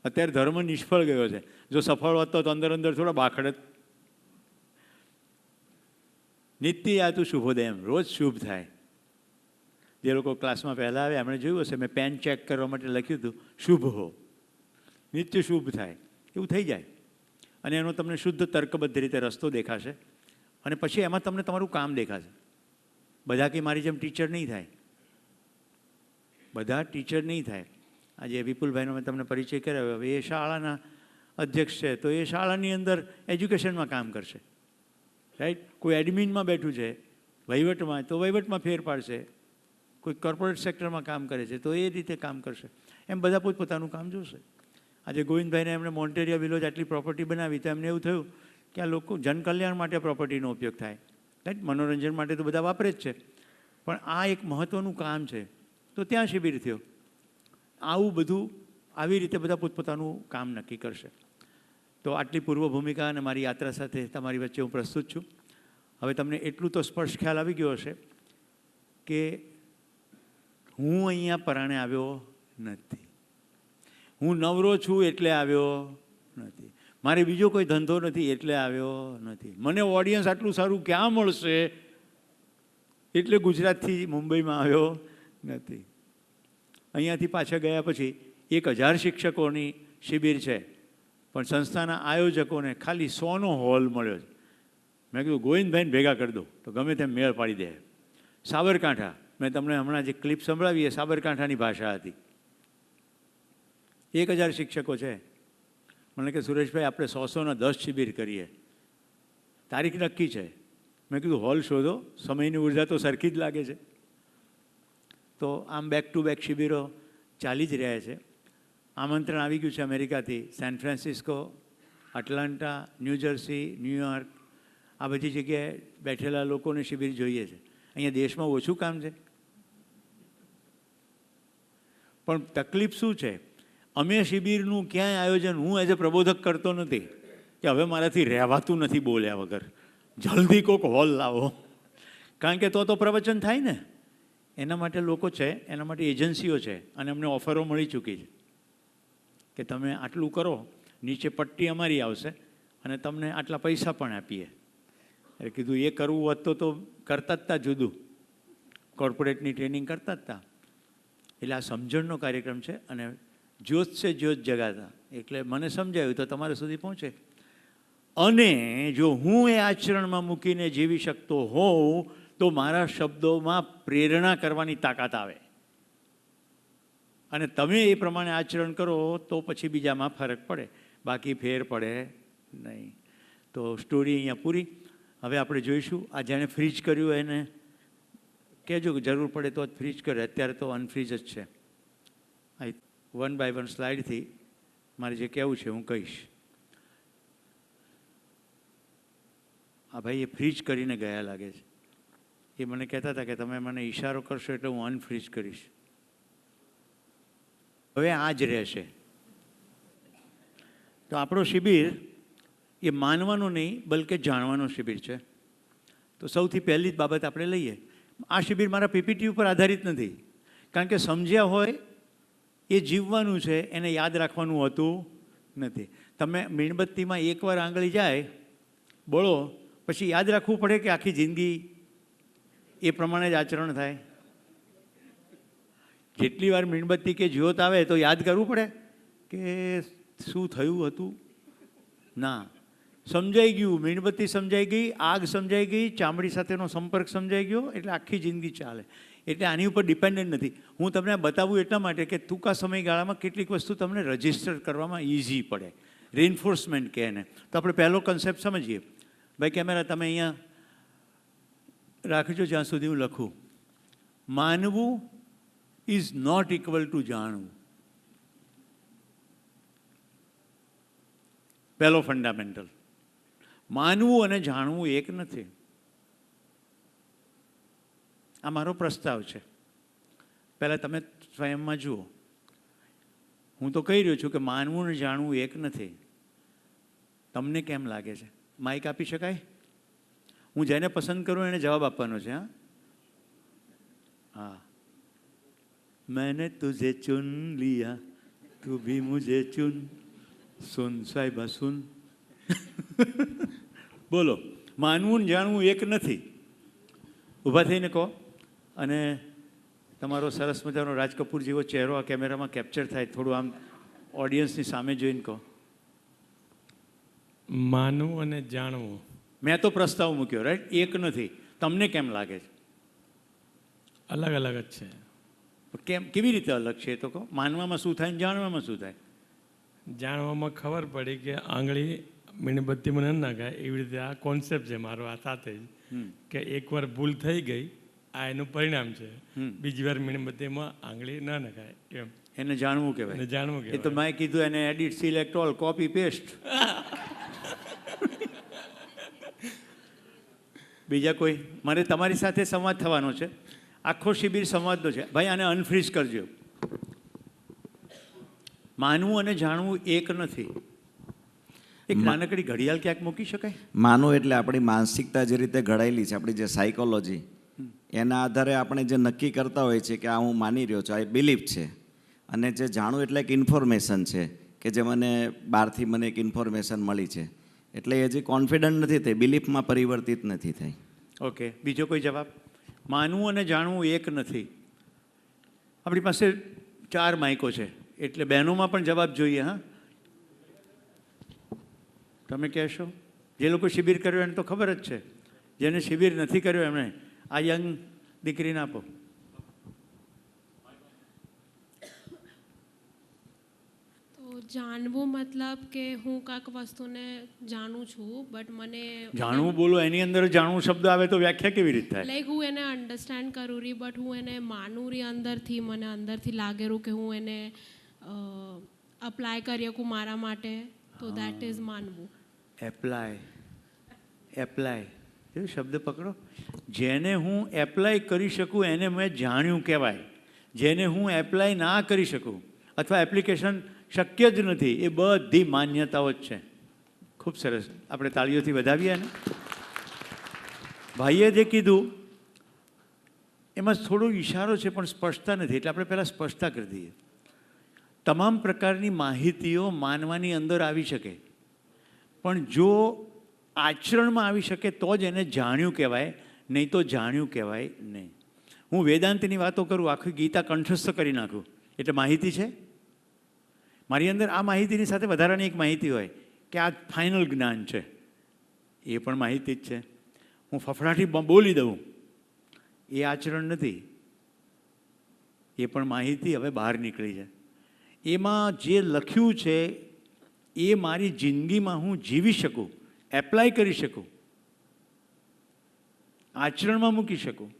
અત્યારે ધર્મ નિષ્ફળ ગયો છે. જો સફળ હોત તો અંદર અંદર થોડા બાખડત. નિત્ય યાતું શુભોદયમ, રોજ શુભ થાય. જે લોકો ક્લાસમાં પહેલાં આવ્યા એમણે જોયું હશે, મેં પેન ચેક કરવા માટે લખ્યું હતું શુભ હો, નિત્ય શુભ થાય, એવું થઈ જાય. અને એનો તમને શુદ્ધ તર્કબદ્ધ રીતે રસ્તો દેખાશે અને પછી એમાં તમને તમારું કામ દેખાશે. બધા કે મારી જેમ ટીચર નહીં થાય, બધા ટીચર નહીં થાય. આજે વિપુલભાઈનો મેં તમને પરિચય કરાવ્યો. હવે એ શાળાના અધ્યક્ષ છે તો એ શાળાની અંદર એજ્યુકેશનમાં કામ કરશે, રાઈટ. કોઈ એડમિનમાં બેઠું છે વહીવટમાં તો વહીવટમાં ફેર પાડશે. કોઈ કોર્પોરેટ સેક્ટરમાં કામ કરે છે તો એ રીતે કામ કરશે. એમ બધા પોતપોતાનું કામ જોશે. આજે ગોવિંદભાઈને એમણે મોન્ટેરિયા વિલોજ આટલી પ્રોપર્ટી બનાવી તો એમને એવું થયું કે આ લોકો જનકલ્યાણ માટે પ્રોપર્ટીનો ઉપયોગ થાય, રાઈટ. મનોરંજન માટે તો બધા વાપરે જ છે, પણ આ એક મહત્ત્વનું કામ છે તો ત્યાં શિબિર થયો. આવું બધું આવી રીતે બધા પોતપોતાનું કામ નક્કી કરશે. તો આટલી પૂર્વ ભૂમિકા અને મારી યાત્રા સાથે તમારી વચ્ચે હું પ્રસ્તુત છું. હવે તમને એટલું તો સ્પષ્ટ ખ્યાલ આવી ગયો હશે કે હું અહીંયા પરાણે આવ્યો નથી, હું નવરો છું એટલે આવ્યો નથી, મારે બીજો કોઈ ધંધો નથી એટલે આવ્યો નથી, મને ઓડિયન્સ આટલું સારું ક્યાં મળશે એટલે ગુજરાતથી મુંબઈમાં આવ્યો નથી. અહીંયાથી પાછા ગયા પછી 1000 શિક્ષકોની શિબિર છે, પણ સંસ્થાના આયોજકોને ખાલી 100નો હોલ મળ્યો છે. મેં કીધું ગોવિંદભાઈને ભેગા કરી દો તો ગમે તેમ મેળ પાડી દે. સાબરકાંઠા, મેં તમને હમણાં જે ક્લિપ સંભળાવી એ સાબરકાંઠાની ભાષા હતી. 1000 શિક્ષકો છે. મને કે સુરેશભાઈ આપણે 100-100 10 શિબિર કરીએ, તારીખ નક્કી છે. મેં કીધું હોલ શોધો, સમયની ઉર્જા તો સરખી જ લાગે છે. તો આમ બેક ટુ બેક શિબિરો ચાલી જ રહ્યા છે. આમંત્રણ આવી ગયું છે અમેરિકાથી, San Francisco, Atlanta, New Jersey, New York, આ બધી જગ્યાએ બેઠેલા લોકોને શિબિર જોઈએ છે. અહીંયા દેશમાં ઓછું કામ છે, પણ તકલીફ શું છે, અમે શિબિરનું ક્યાંય આયોજન હું એઝ અ પ્રબોધક કરતો નથી કે હવે મારાથી રહેવાતું નથી બોલ્યા વગર, જલ્દી કોક હોલ લાવો. કારણ કે તો પ્રવચન થાય ને. એના માટે લોકો છે, એના માટે એજન્સીઓ છે અને અમને ઓફરો મળી ચૂકી છે કે તમે આટલું કરો, નીચે પટ્ટી અમારી આવશે અને તમને આટલા પૈસા પણ આપીએ. એટલે કીધું એ કરવું હોત તો કરતા જ તા જુદું, કોર્પોરેટની ટ્રેનિંગ કરતા જ તા. એટલે આ સમજણનો કાર્યક્રમ છે અને જ્યોત છે જ્યોત જગાતા, એટલે મને સમજાયું તો તમારા સુધી પહોંચે. અને જો હું એ આચરણમાં મૂકીને જીવી શકતો હોઉં તો મારા શબ્દોમાં પ્રેરણા કરવાની તાકાત આવે અને તમે એ પ્રમાણે આચરણ કરો તો પછી બીજામાં ફરક પડે, બાકી ફેર પડે નહીં. તો સ્ટોરી અહીંયા પૂરી. હવે આપણે જોઈશું આ જેણે ફ્રીજ કર્યું એને કહેજો કે જરૂર પડે તો જ ફ્રીજ કરે, અત્યારે તો અનફ્રીજ જ છે. આ 1 by 1 સ્લાઇડથી મારે જે કહેવું છે હું કહીશ. આ ભાઈ એ ફ્રીજ કરીને ગયા લાગે છે. એ મને કહેતા હતા કે તમે મને ઈશારો કરશો એટલે હું અનફ્રીજ કરીશ. હવે આ જ રહેશે. તો આપણો શિબિર એ માનવાનો નહીં બલકે જાણવાનો શિબિર છે. તો સૌથી પહેલી જ બાબત આપણે લઈએ. આ શિબિર મારા પીપીટી ઉપર આધારિત નથી, કારણ કે સમજ્યા હોય એ જીવવાનું છે, એને યાદ રાખવાનું હોતું નથી. તમે મીણબત્તીમાં એકવાર આંગળી જાય બળો પછી યાદ રાખવું પડે કે આખી જિંદગી એ પ્રમાણે જ આચરણ થાય. જેટલી વાર મીણબત્તી કે જ્યોત આવે તો યાદ કરવું પડે કે શું થયું હતું. ના, સમજાઈ ગયું, મીણબત્તી સમજાઈ ગઈ, આગ સમજાઈ ગઈ, ચામડી સાથેનો સંપર્ક સમજાઈ ગયો એટલે આખી જિંદગી ચાલે. એટલે આની ઉપર ડિપેન્ડન્ટ નથી. હું તમને બતાવું એટલા માટે કે ટૂંકા સમયગાળામાં કેટલીક વસ્તુ તમને રજિસ્ટર કરવામાં ઇઝી પડે, રિન્ફોર્સમેન્ટ કહે એને. તો આપણે પહેલો કન્સેપ્ટ સમજીએ. ભાઈ કેમેરા તમે અહીંયા રાખજો જ્યાં સુધી હું લખું. માનવું ઇઝ નોટ ઇક્વલ ટુ જાણવું. પહેલો ફંડામેન્ટલ. માનવું અને જાણવું એક નથી. આ મારો પ્રસ્તાવ છે. પહેલાં તમે સ્વયંમાં જુઓ. હું તો કહી રહ્યો છું કે માનવું અને જાણવું એક નથી. તમને કેમ લાગે છે? માઇક આપી શકાય? હું જેને પસંદ કરું એને જવાબ આપવાનો છે. હા. मैंने तुझे चुन लिया तू भी मुझे चुन सुन साहिबा सुन. બોલો, માનવું ને જાણવું એક નથી. ઊભા થઈને કહો. અને તમારો સરસ મજાનો રાજ કપૂર જેવો ચહેરો આ કેમેરામાં કેપ્ચર થાય. થોડું આમ ઓડિયન્સની સામે જોઈને કહો. માનવું અને જાણવું. મેં તો પ્રસ્તાવ મૂક્યો, રાઈટ? એક નથી. તમને કેમ લાગે છે? અલગ અલગ જ છે. કેમ, કેવી રીતે અલગ છે એ તો કહો. માનવામાં શું થાય ને જાણવામાં શું થાય? જાણવામાં ખબર પડી કે આંગળી મીણબત્તીમાં ન નખાય, એવી રીતે આ કોન્સેપ્ટ છે મારો આ સાથે જ, કે એકવાર ભૂલ થઈ ગઈ, આ એનું પરિણામ છે. બીજી વાર મીણબત્તીમાં આંગળી ન નખાય એમ. એને જાણવું કહેવાય. એને જાણવું એ તો મેં કીધું એને edit, select all, copy paste. બીજા કોઈ? મારે તમારી સાથે સંવાદ થવાનો છે. આખો શિબિર સંવાદનો છે. ભાઈ આને અનફ્રીઝ કરજો. માનવું અને જાણવું એક નથી. એક નાનકડી ઘડિયાળ ક્યાંક મૂકી શકાય? માનવું એટલે આપણી માનસિકતા જે રીતે ઘડાયેલી છે, આપણી જે સાયકોલોજી, એના આધારે આપણે જે નક્કી કરતા હોય છે કે આ હું માની રહ્યો છું, આ બિલીફ છે. અને જે જાણવું એટલે એક ઇન્ફોર્મેશન છે કે જે મને બહારથી મને એક ઇન્ફોર્મેશન મળી છે. એટલે એ હજી કોન્ફિડન્ટ નથી થઈ, બિલીફમાં પરિવર્તિત નથી થઈ. ઓકે, બીજો કોઈ જવાબ? માનવું અને જાણવું એક નથી. આપણી પાસે 4 માઇકો છે, એટલે બહેનોમાં પણ જવાબ જોઈએ. હા, તમે કહેશો? જે લોકો શિબિર કર્યો એને તો ખબર જ છે. જેને શિબિર નથી કર્યો એમણે આ યંગ દીકરીને આપો. જાણવું મતલબ કે હું કાંઈક વસ્તુને જાણું છું, બટ મને જાણવું બોલો, એની અંદર જાણવું શબ્દ આવે તો વ્યાખ્યા કેવી રીતે થાય? લાઈક હું એને અન્ડરસ્ટેન્ડ કરું રહી, બટ હું એને માનું રહી અંદરથી. મને અંદરથી લાગેલું કે હું એને અપ્લાય કરી શકું મારા માટે, તો દેટ ઇઝ માનવું. એપ્લાય એ શબ્દ પકડો. જેને હું એપ્લાય કરી શકું એને મેં જાણ્યું કહેવાય. જેને હું એપ્લાય ના કરી શકું અથવા એપ્લિકેશન શક્ય જ નથી, એ બધી માન્યતાઓ જ છે. ખૂબ સરસ, આપણે તાળીઓથી વધાવીએ ને. ભાઈએ જે કીધું એમાં થોડો ઇશારો છે પણ સ્પષ્ટતા નથી, એટલે આપણે પહેલાં સ્પષ્ટતા કરી દઈએ. તમામ પ્રકારની માહિતીઓ માનવાની અંદર આવી શકે, પણ જો આચરણમાં આવી શકે તો જ એને જાણ્યું કહેવાય, નહીં તો જાણ્યું કહેવાય નહીં. હું વેદાંતની વાતો કરું, આખી ગીતા કંઠસ્થ કરી નાખું, એટલે માહિતી છે. મારી અંદર આ માહિતીની સાથે વધારાની એક માહિતી હોય કે આ ફાઇનલ જ્ઞાન છે, એ પણ માહિતી જ છે. હું ફફડાટી બોલી દઉં, એ આચરણ નથી, એ પણ માહિતી હવે બહાર નીકળી છે. એમાં જે લખ્યું છે એ મારી જિંદગીમાં હું જીવી શકું, એપ્લાય કરી શકું, આચરણમાં મૂકી શકું,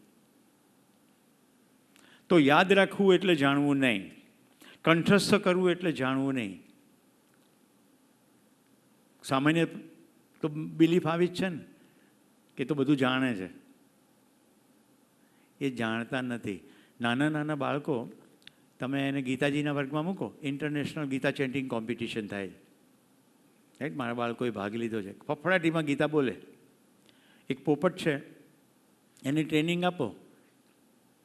તો યાદ રાખવું એટલે જાણવું નહીં. કંઠસ્થ કરવું એટલે જાણવું નહીં. સામાન્ય તો બિલીફ આવી જ છે ને કે તો બધું જાણે છે. એ જાણતા નથી. નાના નાના બાળકો, તમે એને ગીતાજીના વર્ગમાં મૂકો, ઇન્ટરનેશનલ ગીતા ચેન્ટિંગ કોમ્પિટિશન થાય છે, રાઈટ? મારા બાળકોએ ભાગ લીધો છે. ફફડાટીમાં ગીતા બોલે. એક પોપટ છે, એની ટ્રેનિંગ આપો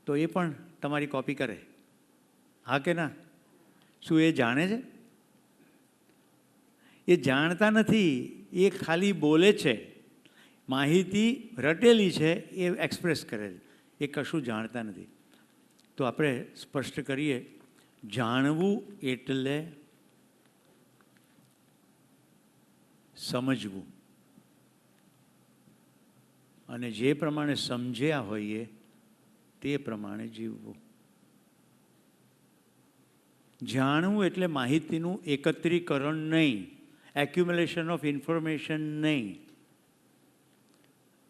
તો એ પણ તમારી કોપી કરે. હા કે ના? શું એ જાણે છે? એ જાણતા નથી, એ ખાલી બોલે છે. માહિતી રટેલી છે એ એક્સપ્રેસ કરે છે, એ કશું જાણતા નથી. તો આપણે સ્પષ્ટ કરીએ, જાણવું એટલે સમજવું, અને જે પ્રમાણે સમજ્યા હોઈએ તે પ્રમાણે જીવવું. જાણવું એટલે માહિતીનું એકત્રીકરણ નહીં, એક્યુમ્યુલેશન ઓફ ઇન્ફોર્મેશન નહીં.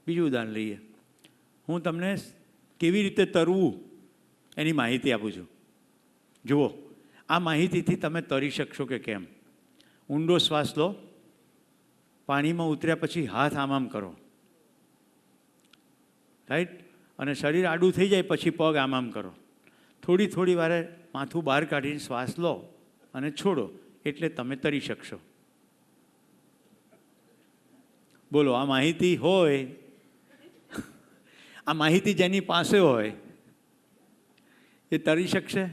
બીજું ઉદાહરણ લઈએ. હું તમને કેવી રીતે તરવું એની માહિતી આપું છું. જુઓ, આ માહિતીથી તમે તરી શકશો કે કેમ. ઊંડો શ્વાસ લો, પાણીમાં ઉતર્યા પછી હાથ આમ કરો, રાઈટ, અને શરીર આડું થઈ જાય પછી પગ આમ કરો. થોડી થોડી વારે માથું બહાર કાઢીને શ્વાસ લો અને છોડો, એટલે તમે તરી શકશો. બોલો, આ માહિતી હોય, આ માહિતી જેની પાસે હોય એ તરી શકશે?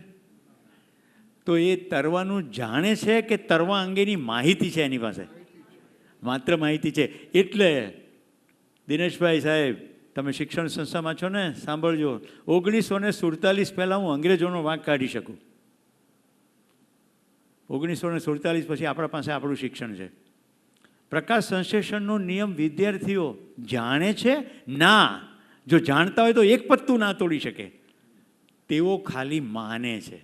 તો એ તરવાનું જાણે છે કે તરવા અંગેની માહિતી છે એની પાસે? માત્ર માહિતી છે. એટલે દિનેશભાઈ સાહેબ, તમે શિક્ષણ સંસ્થામાં છો ને, સાંભળજો. 1947 પહેલાં હું અંગ્રેજોનો વાંક કાઢી શકું. 1947 પછી આપણા પાસે આપણું શિક્ષણ છે. પ્રકાશ સંશ્લેષણનો નિયમ વિદ્યાર્થીઓ જાણે છે? ના. જો જાણતા હોય તો એક પત્તું ના તોડી શકે. તેઓ ખાલી માને છે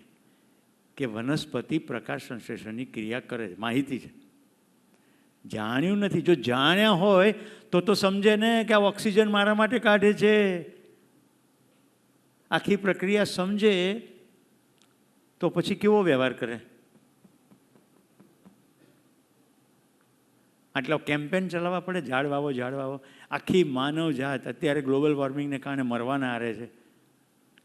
કે વનસ્પતિ પ્રકાશ સંશ્લેષણની ક્રિયા કરે છે. માહિતી છે, જાણ્યું નથી. જો જાણ્યા હોય તો સમજે ને કે આ ઓક્સિજન મારા માટે કાઢે છે. આખી પ્રક્રિયા સમજે તો પછી કેવો વ્યવહાર કરે? આટલા કેમ્પેન ચલાવવા પડે, ઝાડ વાવો, ઝાડ વાવો. આખી માનવ જાત અત્યારે ગ્લોબલ વોર્મિંગને કારણે મરવાના આરે છે.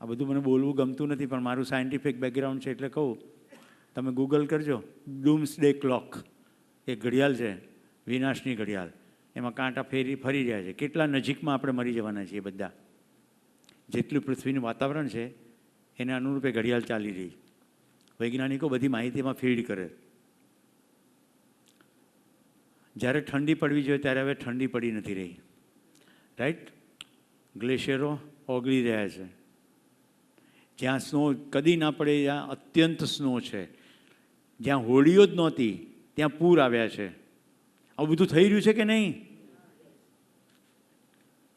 આ બધું મને બોલવું ગમતું નથી, પણ મારું સાયન્ટિફિક બેકગ્રાઉન્ડ છે એટલે કહું. તમે ગૂગલ કરજો, ડૂમ્સડે ક્લોક, એ ઘડિયાળ છે, વિનાશની ઘડિયાળ. એમાં કાંટા ફરી રહ્યા છે. કેટલા નજીકમાં આપણે મરી જવાના છીએ બધા. જેટલું પૃથ્વીનું વાતાવરણ છે એને અનુરૂપે ઘડિયાળ ચાલી રહી. વૈજ્ઞાનિકો બધી માહિતીમાં ફીડ કરે. જ્યારે ઠંડી પડવી જોઈએ ત્યારે હવે ઠંડી પડી નથી રહી, રાઈટ. ગ્લેશિયરો ઓગળી રહ્યા છે. જ્યાં સ્નો કદી ના પડે ત્યાં અત્યંત સ્નો છે. જ્યાં હોળીઓ જ નહોતી ત્યાં પૂર આવ્યા છે. આવું બધું થઈ રહ્યું છે કે નહીં?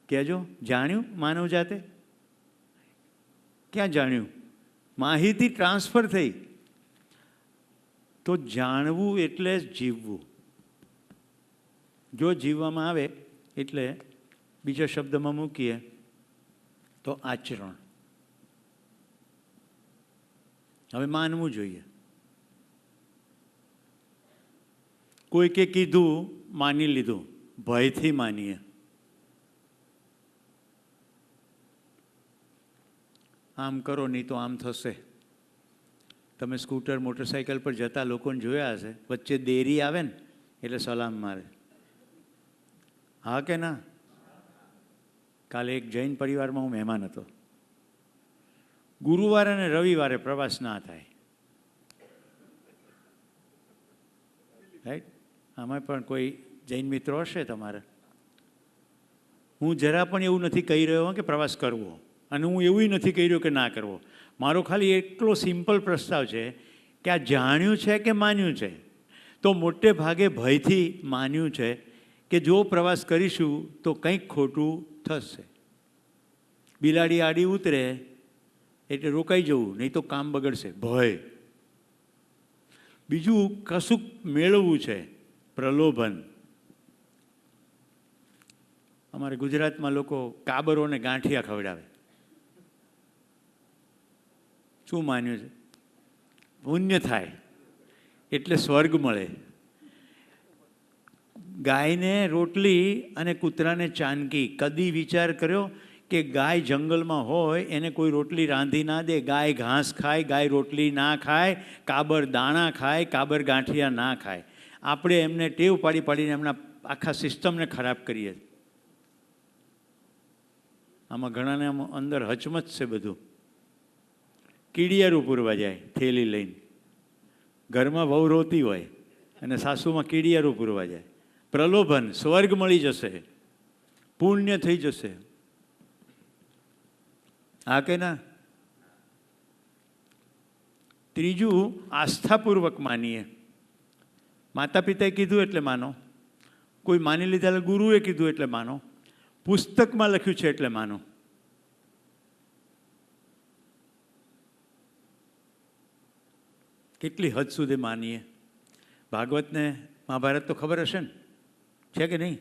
કહેજો, જાણ્યું માનવ જાતે? ક્યાં જાણ્યું? માહિતી ટ્રાન્સફર થઈ. તો જાણવું એટલે જીવવું. જો જીવવામાં આવે એટલે બીજા શબ્દમાં મૂકીએ તો આચરણ. હવે માનવું જોઈએ. કોઈકે કીધું, માની લીધું, ભયથી માનીએ. આમ કરો નહીં તો આમ થશે. તમે સ્કૂટર મોટરસાઇકલ પર જતા લોકોને જોયા હશે, વચ્ચે દેરી આવે ને એટલે સલામ મારે. હા કે ના? કાલે એક જૈન પરિવારમાં હું મહેમાન હતો. ગુરુવારે અને રવિવારે પ્રવાસ ના થાય, રાઈટ. આમાં પણ કોઈ જૈન મિત્રો હશે તમારે. હું જરા પણ એવું નથી કહી રહ્યો કે પ્રવાસ કરવો, અને હું એવું નથી કહી રહ્યો કે ના કરવો. મારો ખાલી એટલો સિમ્પલ પ્રસ્તાવ છે કે આ જાણ્યું છે કે માન્યું છે? તો મોટે ભાગે ભયથી માન્યું છે કે જો પ્રવાસ કરીશું તો કંઈક ખોટું થશે. બિલાડી આડી ઉતરે એટલે રોકાઈ જવું, નહીં તો કામ બગડશે. ભય. બીજું કશુંક મેળવવું છે, પ્રલોભન. અમારે ગુજરાતમાં લોકો કાબરોને ગાંઠિયા ખવડાવે. શું માન્યું છે? પુણ્ય થાય એટલે સ્વર્ગ મળે. ગાયને રોટલી અને કૂતરાને ચાનકી. કદી વિચાર કર્યો કે ગાય જંગલમાં હોય એને કોઈ રોટલી રાંધી ના દે? ગાય ઘાસ ખાય, ગાય રોટલી ના ખાય, કાબર દાણા ખાય, કાબર ગાંઠિયા ના ખાય. આપણે એમને ટેવ પાડી પાડીને એમના આખા સિસ્ટમને ખરાબ કરીએ. આમાં ઘણાને અંદર હચમચ છે બધું. કીડિયારું પૂરવા જાય થેલી લઈને. ઘરમાં વહુ રોતી હોય અને સાસુમાં કીડિયારું પૂરવા જાય. પ્રલોભન, સ્વર્ગ મળી જશે, પુણ્ય થઈ જશે. હા કે ના? ત્રીજું, આસ્થાપૂર્વક માનીએ. માતા પિતાએ કીધું એટલે માનો, કોઈ માની લીધા ગુરુએ કીધું એટલે માનો, પુસ્તકમાં લખ્યું છે એટલે માનો. કેટલી હદ સુધી માનીએ? ભાગવતને મહાભારત તો ખબર હશે ને, છે કે નહીં?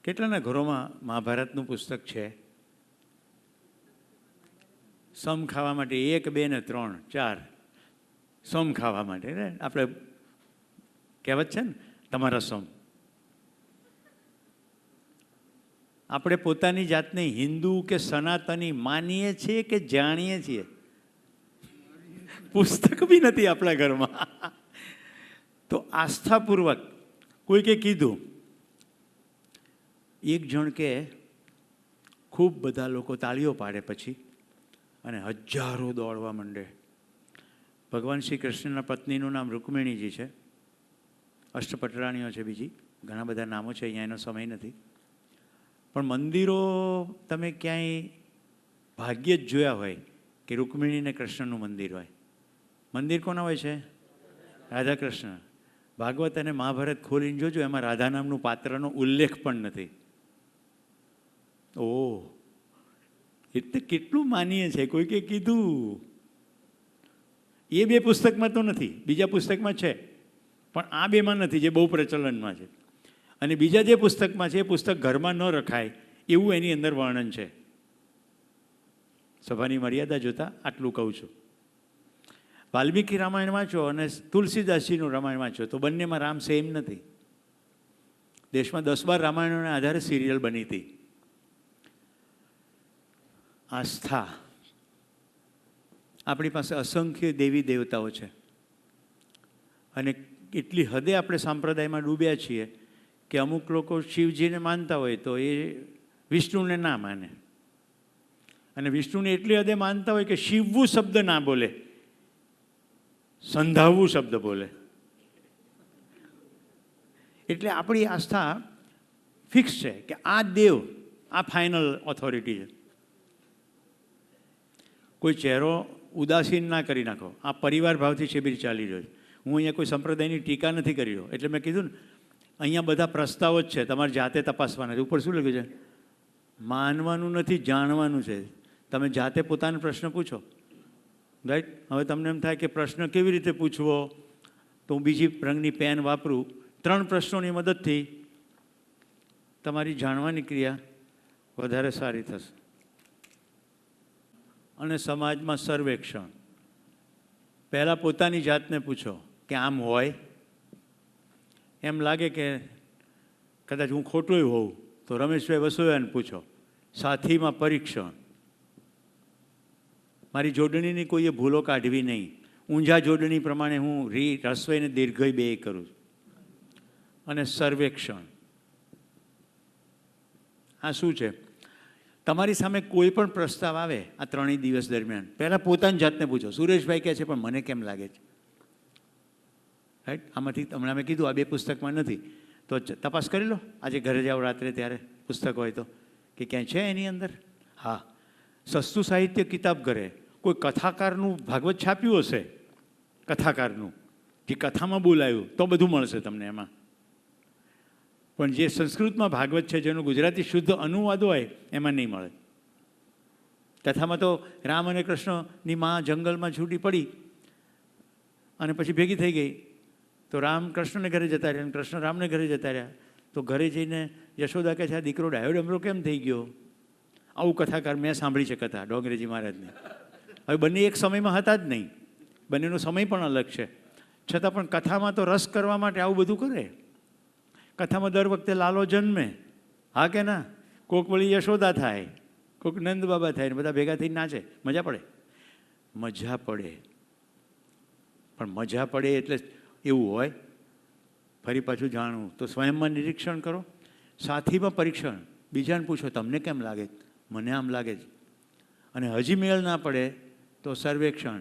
કેટલાના ઘરોમાં મહાભારતનું પુસ્તક છે? સમ ખાવા માટે 1, 2 ને 3, 4. સમ ખાવા માટે આપણે કહેવત છે ને, તમારા સમ. આપણે પોતાની જાતને હિન્દુ કે સનાતની માનીએ છીએ કે જાણીએ છીએ? પુસ્તક બી નથી આપણા ઘરમાં. તો આસ્થાપૂર્વક કોઈકે કીધું, એક જણ કે ખૂબ બધા લોકો તાળીઓ પાડે પછી અને હજારો દોડવા માંડે. ભગવાન શ્રી કૃષ્ણના પત્નીનું નામ રૂકમિણીજી છે, અષ્ટપટરાણીઓ છે, બીજી ઘણા બધા નામો છે, અહીંયા એનો સમય નથી. પણ મંદિરો તમે ક્યાંય ભાગ્યે જ જોયા હોય કે રૂકમિણી ને કૃષ્ણનું મંદિર હોય. મંદિર કોના હોય છે? રાધા કૃષ્ણ. ભાગવત અને મહાભારત ખોલીને જોજો, એમાં રાધા નામનું પાત્રનો ઉલ્લેખ પણ નથી. ઓહ, એટલે કેટલું માનીએ છે. કોઈકે કીધું એ બે પુસ્તકમાં તો નથી, બીજા પુસ્તકમાં છે, પણ આ બેમાં નથી જે બહુ પ્રચલનમાં છે. અને બીજા જે પુસ્તકમાં છે એ પુસ્તક ઘરમાં ન રખાય એવું એની અંદર વર્ણન છે. સભાની મર્યાદા જોતા આટલું કહું છું. વાલ્મીકી રામાયણ વાંચો અને તુલસીદાસજીનું રામાયણ વાંચો તો બંનેમાં રામ સેમ નથી. દેશમાં 10-12 રામાયણોના આધારે સિરિયલ બની હતી. આસ્થા, આપણી પાસે અસંખ્ય દેવી દેવતાઓ છે અને એટલી હદે આપણે સંપ્રદાયમાં ડૂબ્યા છીએ કે અમુક લોકો શિવજીને માનતા હોય તો એ વિષ્ણુને ના માને, અને વિષ્ણુને એટલી હદે માનતા હોય કે શિવવું શબ્દ ના બોલે, સંધાવવું શબ્દ બોલે. એટલે આપણી આસ્થા ફિક્સ છે કે આ દેવ, આ ફાઇનલ ઓથોરિટી છે. કોઈ ચહેરો ઉદાસીન ના કરી નાખો. આ પરિવાર ભાવથી શિબિર ચાલી રહ્યો છે. હું અહીંયા કોઈ સંપ્રદાયની ટીકા નથી કરી રહ્યો. એટલે મેં કીધું ને, અહીંયા બધા પ્રસ્તાવો જ છે, તમારે જાતે તપાસવાના છે. ઉપર શું લખ્યું છે? માનવાનું નથી, જાણવાનું છે. તમે જાતે પોતાનો પ્રશ્ન પૂછો. રાઈટ? હવે તમને એમ થાય કે પ્રશ્ન કેવી રીતે પૂછવો, તો હું બીજી રંગની પેન વાપરું. 3 પ્રશ્નોની મદદથી તમારી જાણવાની ક્રિયા વધારે સારી થશે. અને સમાજમાં સર્વેક્ષણ. પહેલાં પોતાની જાતને પૂછો કે આમ હોય? એમ લાગે કે કદાચ હું ખોટું હોઉં તો રમેશભાઈ વસોયાને પૂછો. સાથીમાં પરીક્ષણ. મારી જોડણીની કોઈએ ભૂલો કાઢવી નહીં. ઊંઝા જોડણી પ્રમાણે હું રસ્વઈ અને દીર્ઘઈ બે કરું છું. અને સર્વેક્ષણ. આ શું છે? તમારી સામે કોઈ પણ પ્રસ્તાવ આવે આ 3 દિવસ દરમિયાન, પહેલાં પોતાની જાતને પૂછો, સુરેશભાઈ કહે છે પણ મને કેમ લાગે છે? રાઈટ? આમાંથી હમણાં મેં કીધું આ 2 પુસ્તકમાં નથી, તો તપાસ કરી લો. આજે ઘરે જાઓ રાત્રે ત્યારે પુસ્તક હોય તો કે ક્યાંય છે એની અંદર. હા, સસ્તું સાહિત્ય કિતાબ ઘરે કોઈ કથાકારનું ભાગવત છાપ્યું હશે, કથાકારનું જે કથામાં બોલાયું તો બધું મળશે તમને એમાં. પણ જે સંસ્કૃતમાં ભાગવત છે જેનું ગુજરાતી શુદ્ધ અનુવાદ હોય એમાં નહીં મળે. કથામાં તો રામ અને કૃષ્ણની માં જંગલમાં છૂટી પડી અને પછી ભેગી થઈ ગઈ, તો રામ કૃષ્ણને ઘરે જતા રહ્યા અને કૃષ્ણ રામને ઘરે જતા રહ્યા. તો ઘરે જઈને યશોદા કહે છે આ દીકરો ડાયો ડમરો કેમ થઈ ગયો? આવું કથાકાર મેં સાંભળી છે કથા ડોંગરેજી મહારાજની. હવે બંને એક સમયમાં હતા જ નહીં, બંનેનો સમય પણ અલગ છે. છતાં પણ કથામાં તો રસ કરવા માટે આવું બધું કરે. કથામાં દર વખતે લાલો જન્મે, હા કે ના? કોક વળી યશોદા થાય, કોક નંદ બાબા થાય, ને બધા ભેગા થઈને નાચે. મજા પડે? મજા પડે. પણ મજા પડે એટલે એવું હોય? ફરી પાછું જાણવું તો સ્વયંમાં નિરીક્ષણ કરો. સાથીમાં પરીક્ષણ. બીજાને પૂછો તમને કેમ લાગે? મને આમ લાગે છે. અને હજી મેળ ના પડે તો સર્વેક્ષણ.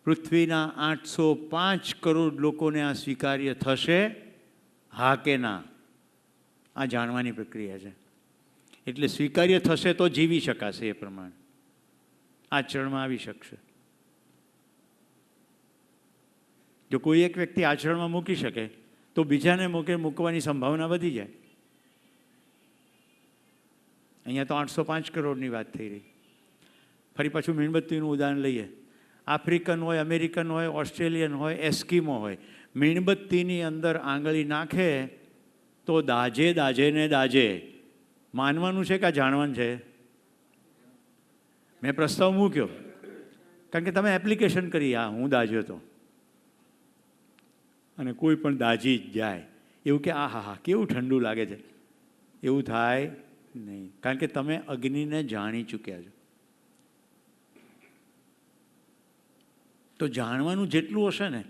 પૃથ્વીના 805 કરોડ લોકોને આ સ્વીકાર્ય થશે, હા કે ના? આ જાણવાની પ્રક્રિયા છે. એટલે સ્વીકાર્ય થશે તો જીવી શકાશે, એ પ્રમાણે આચરણમાં આવી શકશે. જો કોઈ એક વ્યક્તિ આચરણમાં મૂકી શકે તો બીજાને મૂકવાની સંભાવના વધી જાય. અહીંયા તો 805 કરોડની વાત થઈ રહી. ફરી પાછું મીણબત્તીનું ઉદાહરણ લઈએ. આફ્રિકન હોય, અમેરિકન હોય, ઓસ્ટ્રેલિયન હોય, એસ્કિમો હોય, મીણબત્તીની અંદર આંગળી નાખે તો દાજે દાજે ને દાજે. માનવાનું છે કે જાણવાનું છે? મેં પ્રસ્તાવ મૂક્યો કારણ કે તમે એપ્લિકેશન કરી, હા હું દાજ્યો તો, અને કોઈ પણ દાજી જ જાય એવું કે આ હા હા કેવું ઠંડુ લાગે છે એવું થાય નહીં, કારણ કે તમે અગ્નિને જાણી ચૂક્યા છો. તો જાણવાનું જેટલું હશે ને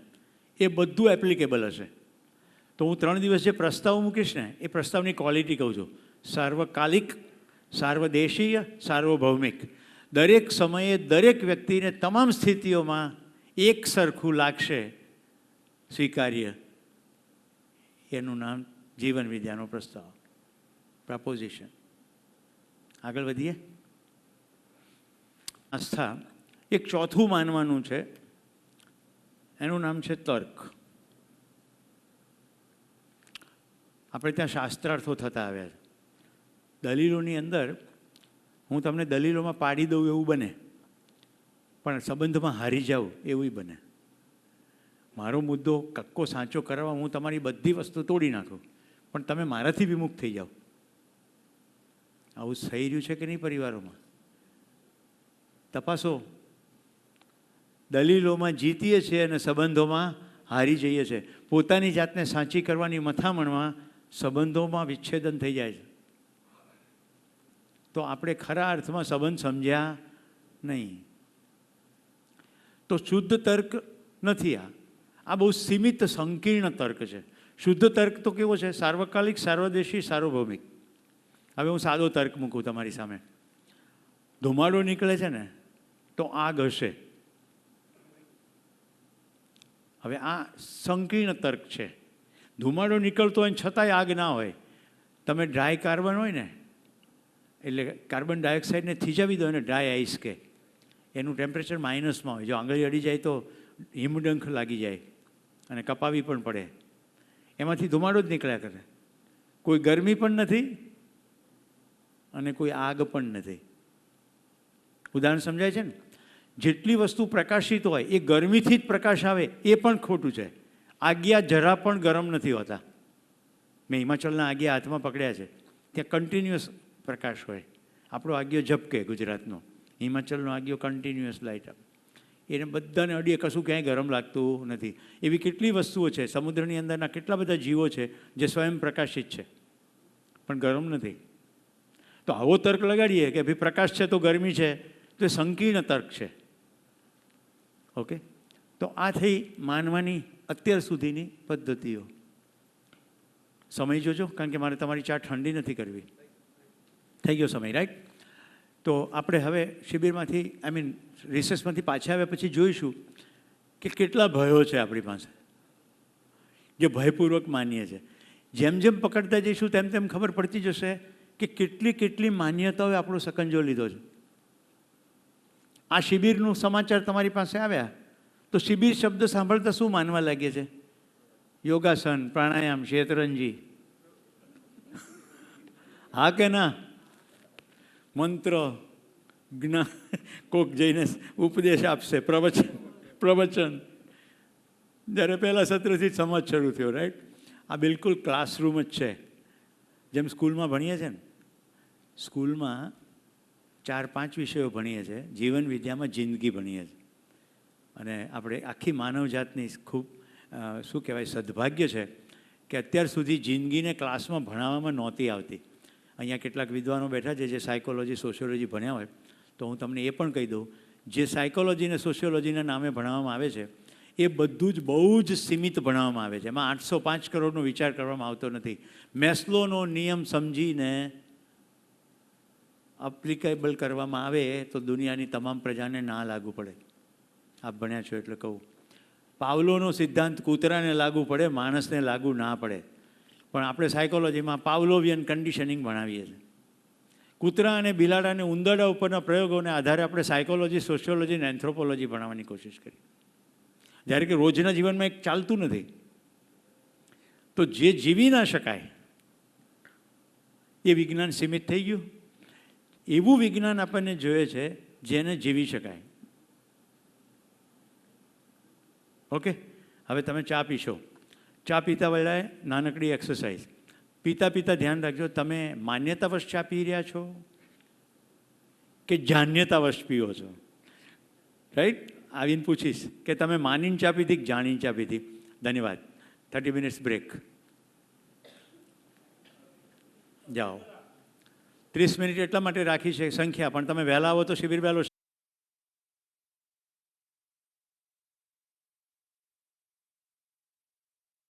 એ બધું એપ્લિકેબલ હશે. તો હું 3 દિવસ જે પ્રસ્તાવ મૂકીશ ને એ પ્રસ્તાવની ક્વોલિટી કહું છું. સાર્વકાલિક, સાર્વદેશીય, સાર્વભૌમિક. દરેક સમયે દરેક વ્યક્તિને તમામ સ્થિતિઓમાં એક સરખું લાગશે, સ્વીકાર્ય. એનું નામ જીવન વિદ્યાનો પ્રસ્તાવ, પ્રપોઝિશન. આગળ વધીએ. આસ્થા. એક ચોથું માનવાનું છે, એનું નામ છે તર્ક. આપણે ત્યાં શાસ્ત્રાર્થો થતા આવ્યા છે. દલીલોની અંદર હું તમને દલીલોમાં પાડી દઉં એવું બને, પણ સંબંધમાં હારી જાઉં એવું બને. મારો મુદ્દો કક્કો સાચો કરવા હું તમારી બધી વસ્તુ તોડી નાખું, પણ તમે મારાથી વિમુખ થઈ જાઓ. આવું થઈ રહ્યું છે કે નહીં પરિવારોમાં? તપાસો. દલીલોમાં જીતીએ છીએ અને સંબંધોમાં હારી જઈએ છીએ. પોતાની જાતને સાચી કરવાની મથામણમાં સંબંધોમાં વિચ્છેદન થઈ જાય છે. તો આપણે ખરા અર્થમાં સંબંધ સમજ્યા નહીં. તો શુદ્ધ તર્ક નથી આ બહુ સીમિત સંકીર્ણ તર્ક છે. શુદ્ધ તર્ક તો કેવો છે? સાર્વકાલિક, સાર્વદેશી, સાર્વભૌમિક. હવે હું સાદો તર્ક મૂકું તમારી સામે. ધુમાડો નીકળે છે ને તો આગ હશે. હવે આ સંકીર્ણ તર્ક છે. ધુમાડો નીકળતો હોય છતાંય આગ ના હોય. તમે ડ્રાય કાર્બન હોય ને, એટલે કાર્બન ડાયોક્સાઇડને થીજાવી દો ને, ડ્રાય આઈસ કે, એનું ટેમ્પરેચર માઇનસમાં હોય. જો આંગળી અડી જાય તો હિમડંખ લાગી જાય અને કપાવી પણ પડે. એમાંથી ધુમાડો જ નીકળ્યા કરે. કોઈ ગરમી પણ નથી અને કોઈ આગ પણ નથી. ઉદાહરણ સમજાય છે ને? જેટલી વસ્તુ પ્રકાશિત હોય એ ગરમીથી જ પ્રકાશ આવે એ પણ ખોટું છે. આગિયા જરા પણ ગરમ નથી હોતા. મેં હિમાચલના આગિયા હાથમાં પકડ્યા છે. ત્યાં કન્ટિન્યુઅસ પ્રકાશ હોય. આપણો આગિયો ઝબકે ગુજરાતનો, હિમાચલનો આગિયો કન્ટિન્યુઅસ લાઇટ આપે. એને બધાને અડીએ, કશું ક્યાંય ગરમ લાગતું નથી. એવી કેટલી વસ્તુઓ છે, સમુદ્રની અંદરના કેટલા બધા જીવો છે જે સ્વયં પ્રકાશિત છે પણ ગરમ નથી. તો આવો તર્ક લગાડીએ કે ભાઈ પ્રકાશ છે તો ગરમી છે, તો એ સંકીર્ણ તર્ક છે. ઓકે, તો આ થઈ માનવાની અત્યાર સુધીની પદ્ધતિઓ. સમય જોજો, કારણ કે મારે તમારી ચા ઠંડી નથી કરવી. થઈ ગયો સમય, રાઈટ? તો આપણે હવે શિબિરમાંથી, રિસર્ચમાંથી પાછા આવ્યા પછી જોઈશું કે કેટલા ભયો છે આપણી પાસે, જે ભયપૂર્વક માનીએ છીએ. જેમ જેમ પકડતા જઈશું તેમ તેમ ખબર પડતી જશે કે કેટલી કેટલી માન્યતાઓએ આપણો સકંજો લીધો છે. આ શિબિરનું સમાચાર તમારી પાસે આવ્યા તો શિબિર શબ્દ સાંભળતા શું માનવા લાગે છે? યોગાસન, પ્રાણાયામ, શેતરંજી. હા કે ના? મંત્ર, જ્ઞાન, કોક જઈને ઉપદેશ આપશે, પ્રવચન. જ્યારે પહેલાં સત્રથી જ સમાજ શરૂ થયો, રાઈટ? આ બિલકુલ ક્લાસરૂમ જ છે. જેમ સ્કૂલમાં ભણીએ છીએ ને, સ્કૂલમાં 4-5 વિષયો ભણીએ છીએ. જીવન વિદ્યામાં જિંદગી ભણીએ છીએ. અને આપણે આખી માનવજાતની ખૂબ શું કહેવાય, સદભાગ્ય છે કે અત્યાર સુધી જિંદગીને ક્લાસમાં ભણાવવામાં નહોતી આવતી. અહીંયા કેટલાક વિદ્વાનો બેઠા છે જે સાયકોલોજી, સોશિયોલોજી ભણ્યા હોય, તો હું તમને એ પણ કહી દઉં, જે સાયકોલોજી અને સોશિયોલોજીના નામે ભણાવવામાં આવે છે એ બધું જ બહુ જ સીમિત ભણાવવામાં આવે છે. એમાં 805 કરોડનો વિચાર કરવામાં આવતો નથી. મેસ્લોનો નિયમ સમજીને એપ્લિકેબલ કરવામાં આવે તો દુનિયાની તમામ પ્રજાને ના લાગુ પડે. આપ ભણ્યા છો એટલે કહું. પાવલોનો સિદ્ધાંત કૂતરાને લાગુ પડે, માણસને લાગુ ના પડે. પણ આપણે સાયકોલોજીમાં પાવલોવિયન કન્ડિશનિંગ ભણાવીએ છીએ. કૂતરા અને બિલાડા અને ઉંદરડા ઉપરના પ્રયોગોને આધારે આપણે સાયકોલોજી, સોશિયોલોજી અને એન્થ્રોપોલોજી ભણાવવાની કોશિશ કરી. જ્યારે કે રોજના જીવનમાં એક ચાલતું નથી. તો જે જીવી ના શકાય એ વિજ્ઞાન સીમિત થઈ ગયું. એવું વિજ્ઞાન આપણને જોઈએ છે જેને જીવી શકાય. ઓકે, હવે તમે ચા પીશો. ચા પીતા વેળાએ નાનકડી એક્સરસાઇઝ. પીતા પીતા ધ્યાન રાખજો, તમે માન્યતાવશ ચા પી રહ્યા છો કે જાન્યતાવશ પીઓ છો? રાઈટ? આવીને પૂછીશ કે તમે માનીને ચા પીધી કે જાણીને ચા પીધી. ધન્યવાદ. 30 મિનિટ્સ બ્રેક. જાઓ. 30 મિનિટ એટલા માટે રાખી છે સંખ્યા, પણ તમે વહેલા આવો તો શિબિર વહેલો